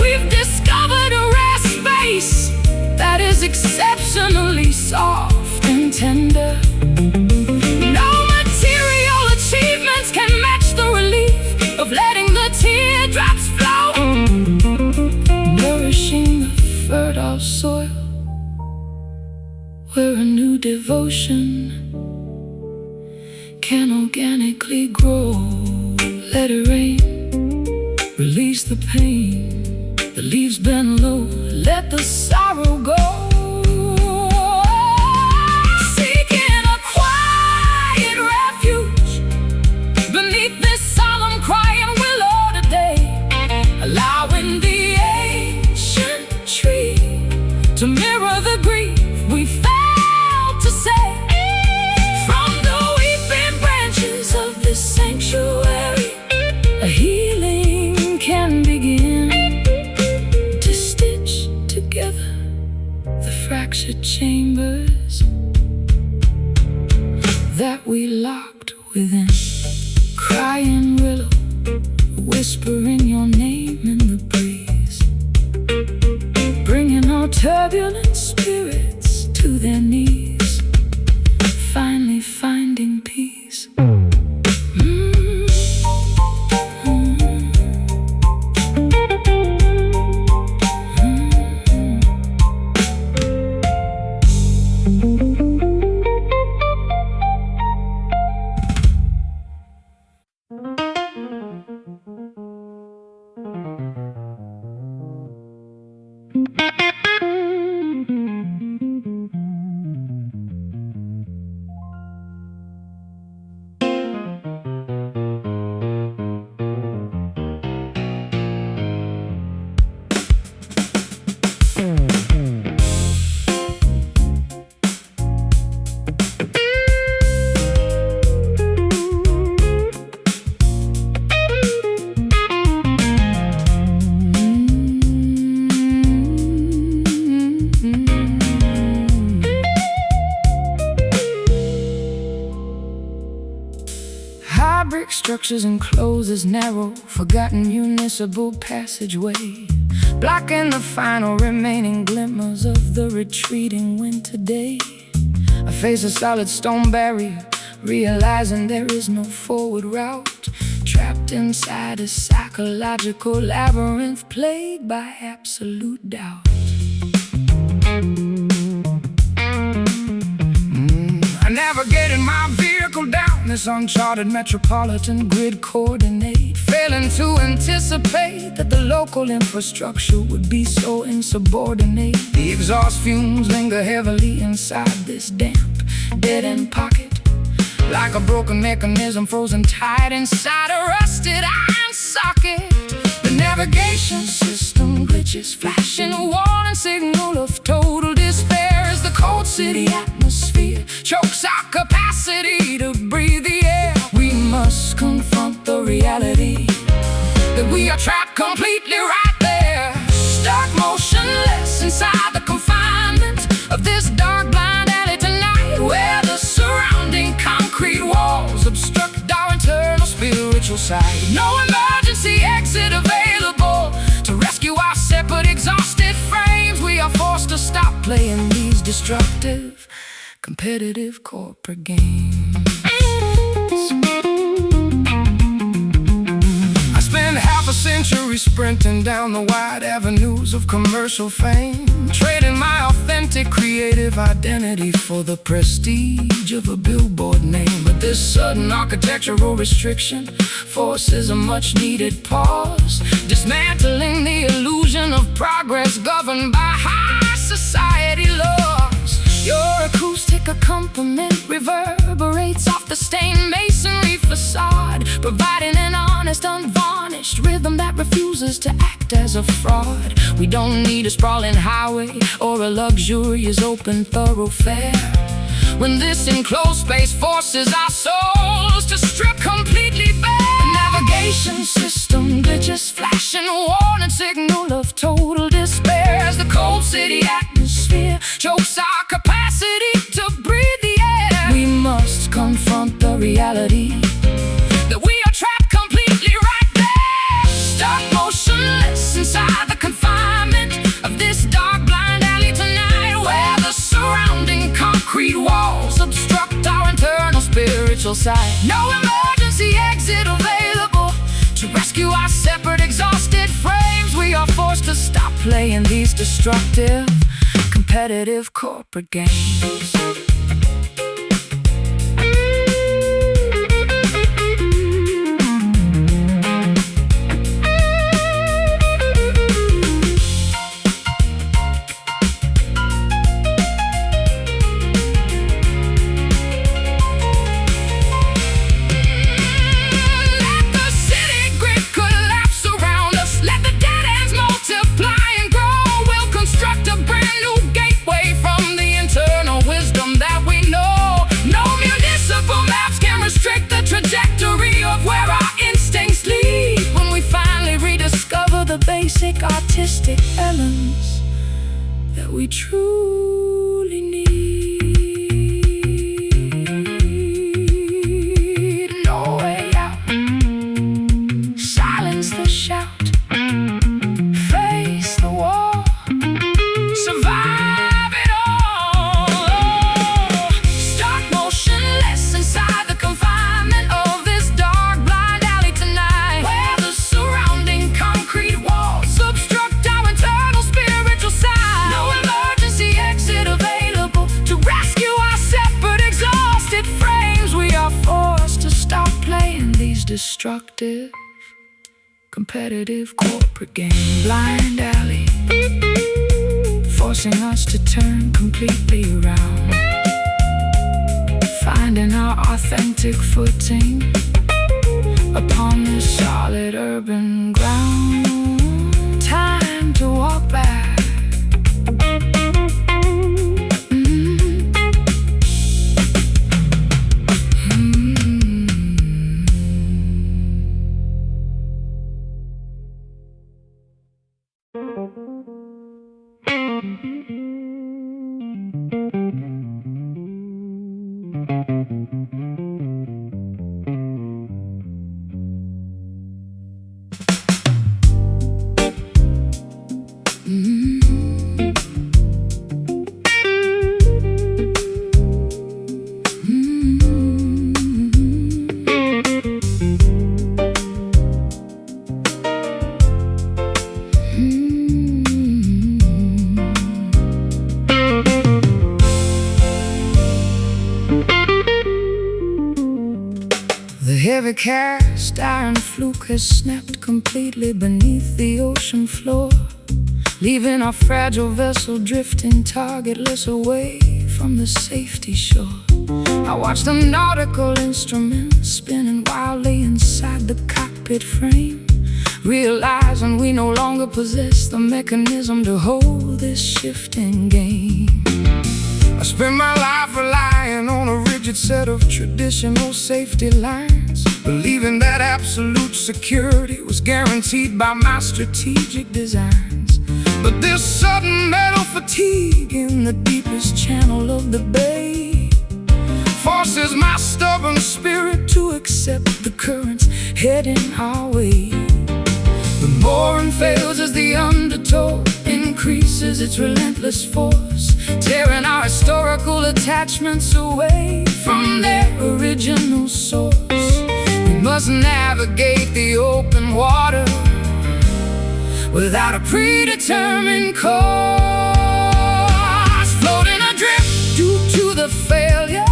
We've discovered a rare space that is exceptionally soft and tender. No material achievements can match the relief of letting the teardrops flow, nourishing the fertile soil where a new devotion can organically grow. Let it rain, release the pain, the leaves bend low, let the sorrow go. Seeking a quiet refuge beneath this solemn crying willow today, allowing the ancient tree to mirror the grief we failed to say. From the weeping branches of this sanctuary, a healing can begin to stitch together the fractured chambers that we locked within. Crying willow, whispering your name in the breeze, bringing our turbulent spirits to their knees, finally finding peace. structures enclose this narrow, forgotten municipal passageway, blocking the final remaining glimmers of the retreating winter day. I face a solid stone barrier, realizing there is no forward route, trapped inside a psychological labyrinth plagued by absolute doubt. I navigated my vehicle down this uncharted metropolitan grid coordinate, failing to anticipate that the local infrastructure would be so insubordinate. The exhaust fumes linger heavily inside this damp, dead-end pocket, like a broken mechanism frozen tight inside a rusted iron socket. The navigation system glitches, flashing a warning signal of total despair as the cold city atmosphere chokes our capacity to breathe the air. We must confront the reality that we are trapped completely right there, stuck motionless inside the confinement of this dark blind alley tonight, where the surrounding concrete walls obstruct our internal spiritual sight. No emergency exit available to rescue our separate exhausted frames. We are forced to stop playing these destructive, competitive corporate games. I spent half a century sprinting down the wide avenues of commercial fame, trading my authentic creative identity for the prestige of a billboard name. But this sudden architectural restriction forces a much needed pause, dismantling the illusion of progress governed by high society laws. Your acoustic accompaniment reverberates off the stained masonry facade, providing an honest, unvarnished rhythm that refuses to act as a fraud. We don't need a sprawling highway or a luxurious open thoroughfare when this enclosed space forces our souls to strip completely bare. The navigation system glitches, flashing a warning signal of total despair as the cold city atmosphere chokes our capacity to breathe the air. We must confront the reality that we are trapped completely right there, stuck motionless inside the confinement of this dark blind alley tonight, where the surrounding concrete walls obstruct our internal spiritual sight. No emergency exit available to rescue our separate exhausted frames. We are forced to stop playing these destructive, competitive corporate games. The basic artistic elements that we truly need. No way out. Silence the shout. Face the wall. Survive it all. Start motionless inside the confinement of this dark blind alley tonight, where the surrounding concrete walls obstruct our internal spiritual side. No emergency exit available to rescue our separate exhausted frames. We are forced to stop playing these destructive, competitive corporate games. Blind alley, forcing us to turn completely around, finding our authentic footing upon this solid urban ground. Time to walk back. heavy cast iron fluke has snapped completely beneath the ocean floor, leaving our fragile vessel drifting targetless away from the safety shore. I watch the nautical instruments spinning wildly inside the cockpit frame, realizing we no longer possess the mechanism to hold this shifting game. I spent my life relying on a rigid set of traditional safety lines, believing that absolute security was guaranteed by my strategic designs. But this sudden metal fatigue in the deepest channel of the bay forces my stubborn spirit to accept the currents heading our way. The mooring fails as the undertow increases its relentless force, tearing our historical attachments away from their original source. We must navigate the open water without a predetermined course, floating adrift due to the failure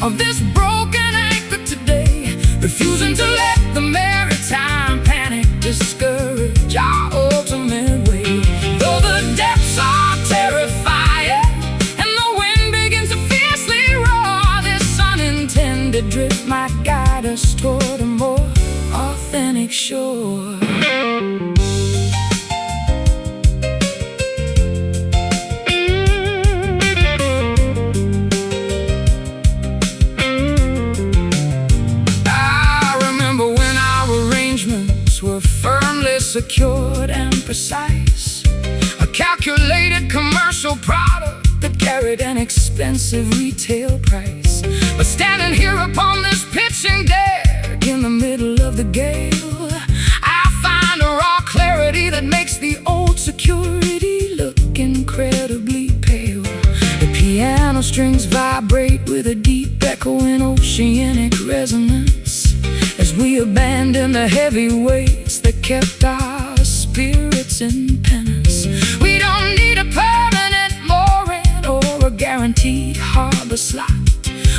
of this broken anchor today, refusing to let the maritime panic discourage our ultimate way. Though the depths are terrifying and the wind begins to fiercely roar, this unintended drift might guide us toward a more authentic shore. Secured and precise, a calculated commercial product that carried an expensive retail price. But standing here upon this pitching deck in the middle of the gale, I find a raw clarity that makes the old security look incredibly pale. The piano strings vibrate with a deep echoing oceanic resonance as we abandon the heavy weights that kept our spirits in penance. We don't need a permanent mooring or a guaranteed harbor slot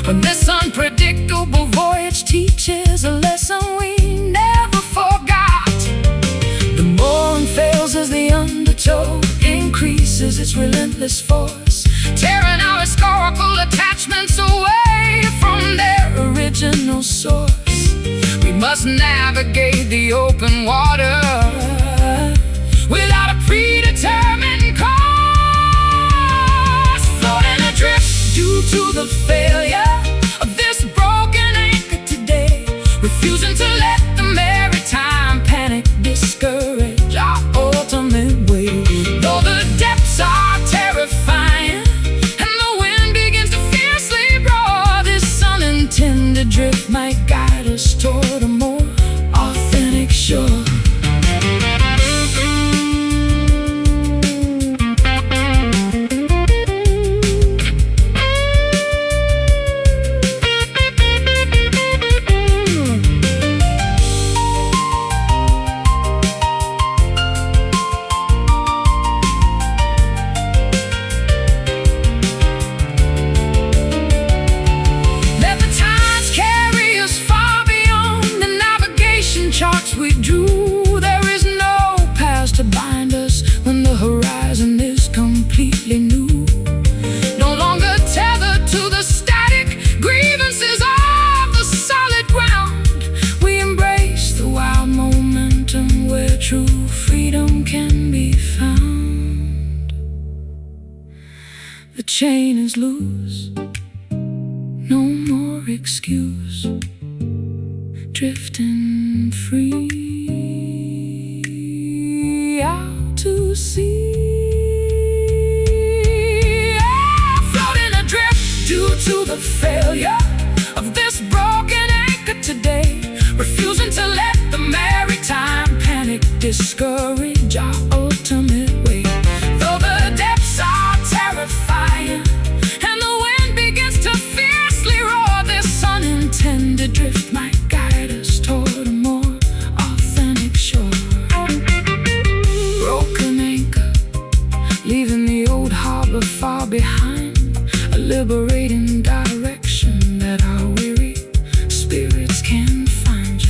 when this unpredictable voyage teaches a lesson we never forgot. The mooring fails as the undertow increases its relentless force, tearing our historical attachments away from their original source. We must navigate the open water without a predetermined course, floating adrift due to the failure of this broken anchor today, refusing to let the maritime panic discourage our ultimate way. Though the depths are terrifying and the wind begins to fiercely roar, this unintended drift might guide us toward a more authentic shore. Charts we drew, there is no past to bind us when the horizon is completely new. No longer tethered to the static grievances of the solid ground, we embrace the wild momentum where true freedom can be found. The chain is loose, no more excuse, drifting free out to sea, floating adrift due to the failure of this broken anchor today, refusing to let the maritime panic discourage our ultimate way. Though the depths are terrifying and the wind begins to fiercely roar, this unintended drift might guide us toward a more authentic shore. Broken anchor, leaving the old harbor far behind, a liberating direction that our weary spirits can find.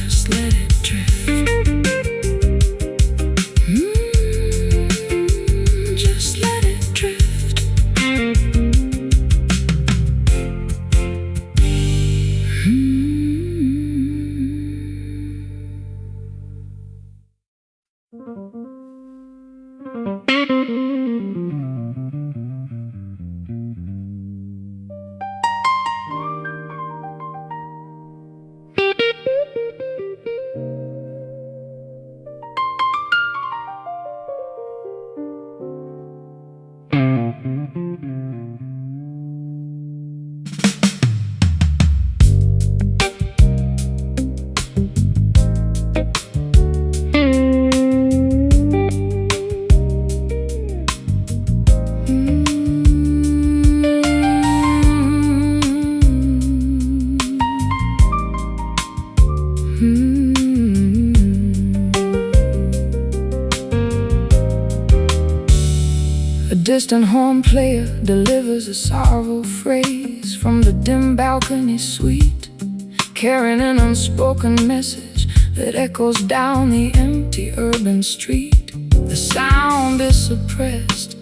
A distant horn player delivers a sorrowful phrase from the dim balcony suite, carrying an unspoken message that echoes down the empty urban street. The sound is suppressed,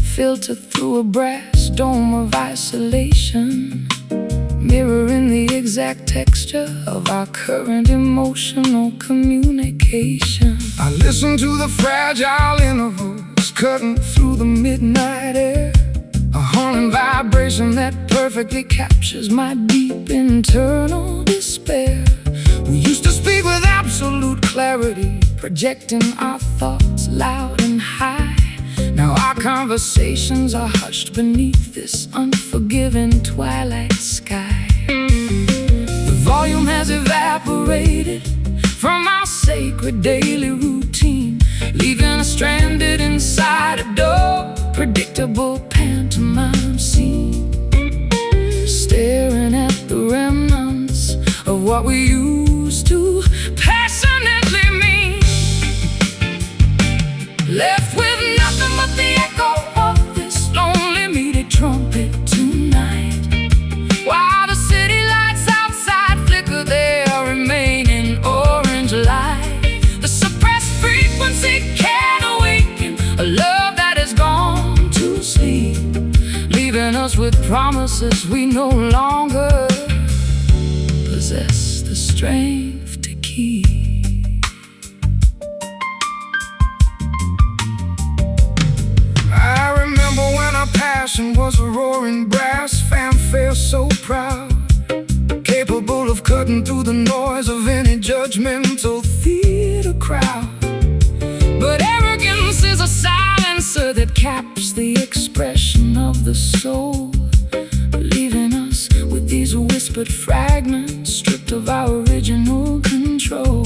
filtered through a brass dome of isolation, mirroring the exact texture of our current emotional communication. I listen to the fragile intervals cutting through the midnight air, a haunting vibration that perfectly captures my deep internal despair. We used to speak with absolute clarity, projecting our thoughts loud and high. Now our conversations are hushed beneath this unforgiving twilight sky. The volume has evaporated from our sacred daily routine, leaving us stranded inside a dull, predictable pantomime scene, staring at the remnants of what we used to passionately mean. Left with nothing but the echo of this lonely muted trumpet tonight, while the city lights outside flicker their remaining orange light. The suppressed frequency can awaken a love that has gone to sleep, leaving us with promises we no longer possess the strength to keep. I remember when our passion was a roaring brass fanfare so proud, capable of cutting through the noise of any judgmental theater crowd. But arrogance is a silencer that caps the expression of the soul, leaving us with these whispered fragments stripped of our original control.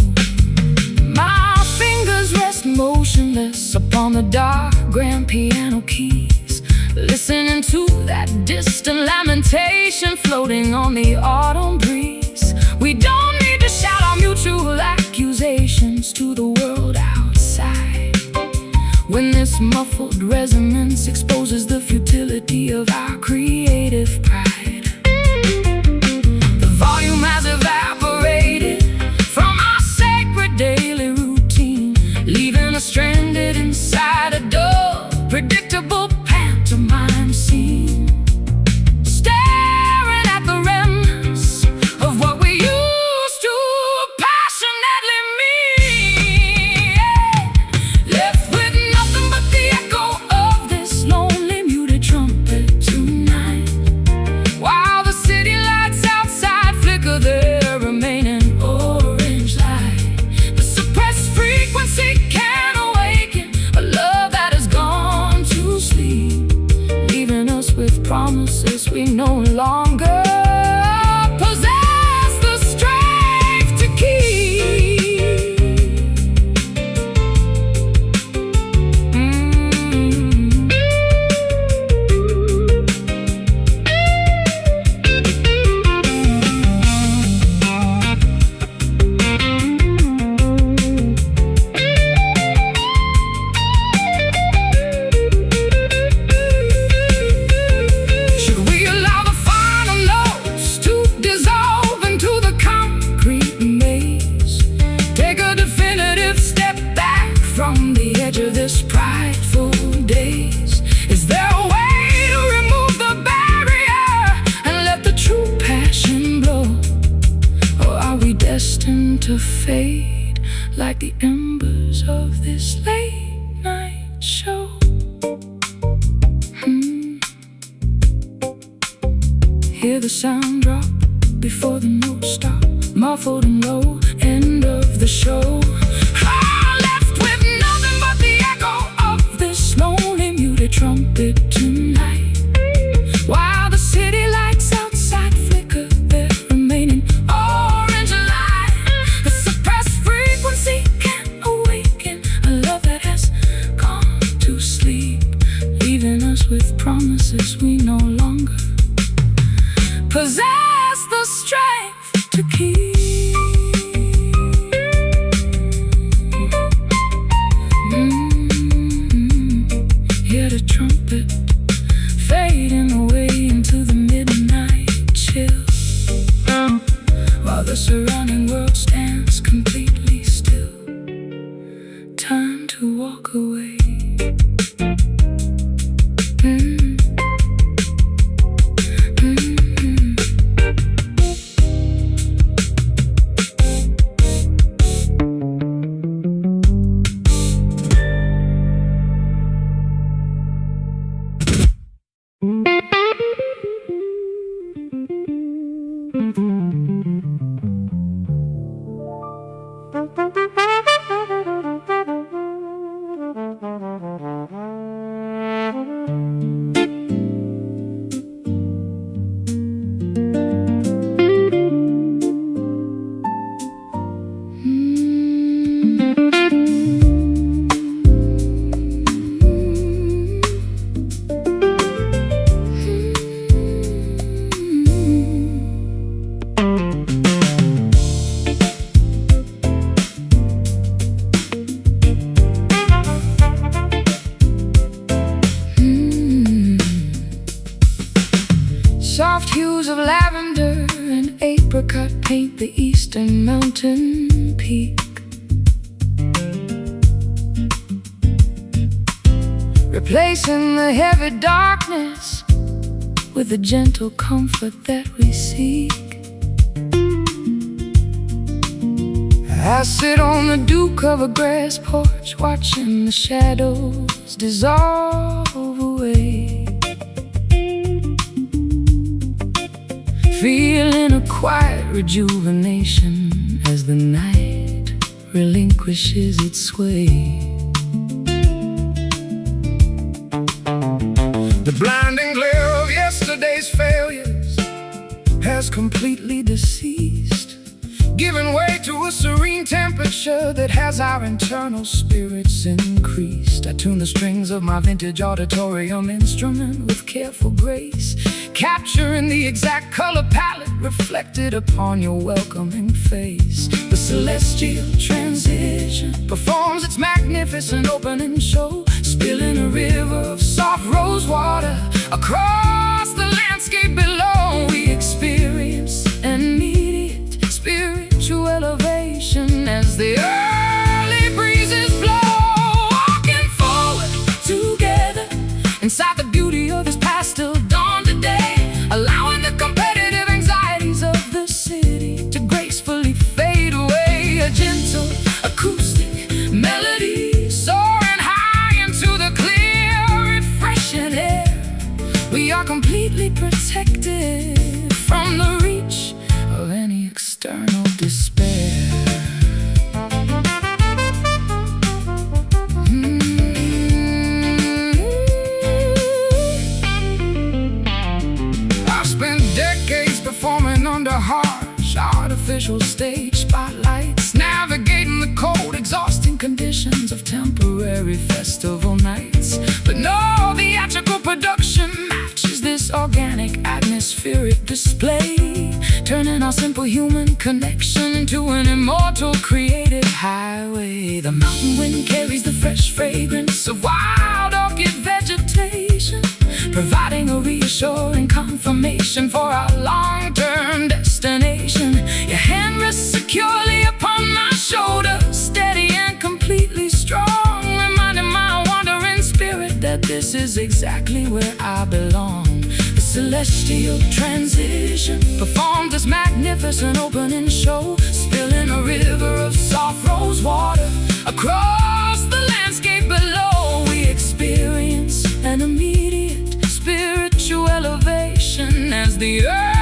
My fingers rest motionless upon the dark grand piano keys, listening to that distant lamentation floating on the autumn breeze. We don't need to shout our mutual accusations to the world outside, when this muffled resonance exposes the futility of our creative pride. The volume has evaporated from our sacred daily routine, leaving us stranded inside a dull, predictable pantomime scene, staring at the remnants of what we used to passionately mean. Left with nothing but the echo of this lonely muted trumpet tonight, while the city lights outside flicker their remaining orange light. The suppressed frequency can awaken a love that has gone to sleep, leaving us with promises we no longer possess the strength to keep. Should we allow the final notes to dissolve into the concrete maze? Take a definitive step back from the edge of this prideful daze? Is there a way to remove the barrier and let the true passion blow? Or are we destined to fade like the embers of this late night show? Hear the sound drop before the notes stop, muffled and low, end of the show. Left with nothing but the echo of this lonely muted trumpet tonight. While the city lights outside flicker their remaining orange light, the suppressed frequency can't awaken a love that has gone to sleep, leaving us with promises we no longer possess the strength to keep. Hear the trumpet fading away into the midnight chill, while the surrounding world stands completely still. Time to walk away. Soft hues of lavender and apricot paint the eastern mountain peak, replacing the heavy darkness with the gentle comfort that we seek. I sit on the dew of a grass porch, watching the shadows dissolve away, feeling a quiet rejuvenation as the night relinquishes its sway. The blinding glare of yesterday's failures has completely deceased, giving way to a serene temperature that has our internal spirits increased. I tune the strings of my vintage auditorium instrument with careful grace, capturing the exact color palette reflected upon your welcoming face. The celestial transition performs its magnificent opening show, spilling a river of soft rose water across the landscape below. We experience an immediate spiritual elevation as the early breezes blow, walking forward together inside the beauty of this pastel dawn today, allowing the competitive anxieties of the city to gracefully fade away. A gentle acoustic melody soaring high into the clear, refreshing air. We are completely protected from the reach of any external despair. I've spent decades performing under harsh artificial stage spotlights, navigating the cold, exhausting conditions of temporary festival nights. But no theatrical production matches this organic atmospheric display, turning our simple human connection into an immortal creative highway. The mountain wind carries the fresh fragrance of wild orchid vegetation, providing a reassuring confirmation for our long-term destination. Your hand rests securely upon my shoulder, steady and completely strong, reminding my wandering spirit that this is exactly where I belong. The celestial transition performs this magnificent opening show, spilling a river of soft rose water across the landscape below. We experience an immediate spiritual elevation as the earth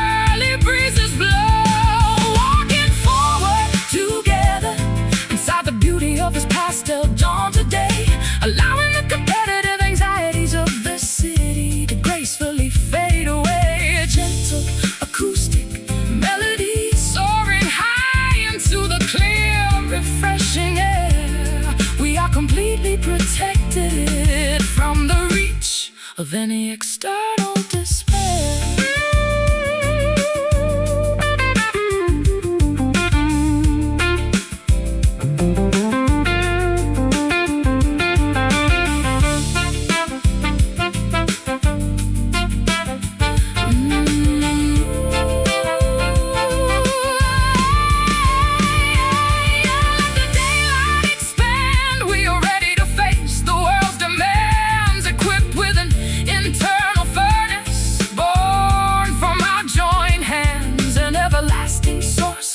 protected from the reach of any external despair.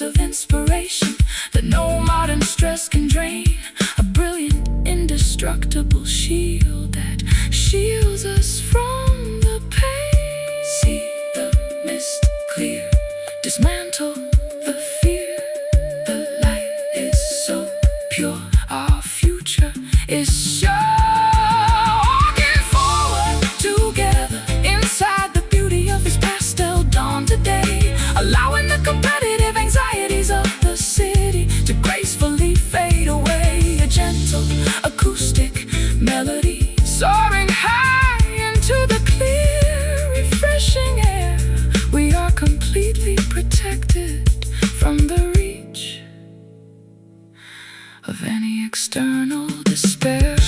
Of inspiration that no modern stress can drain, a brilliant, indestructible shield that shields us from the pain. See the mist clear, dismantle the fear. The light is so pure, our future is sure. Walking forward together inside the beauty of his pastel dawn today, allowing the competitive anxieties of the city to gracefully fade away. A gentle acoustic melody soaring high into the clear, refreshing air. We are completely protected from the reach of any external despair.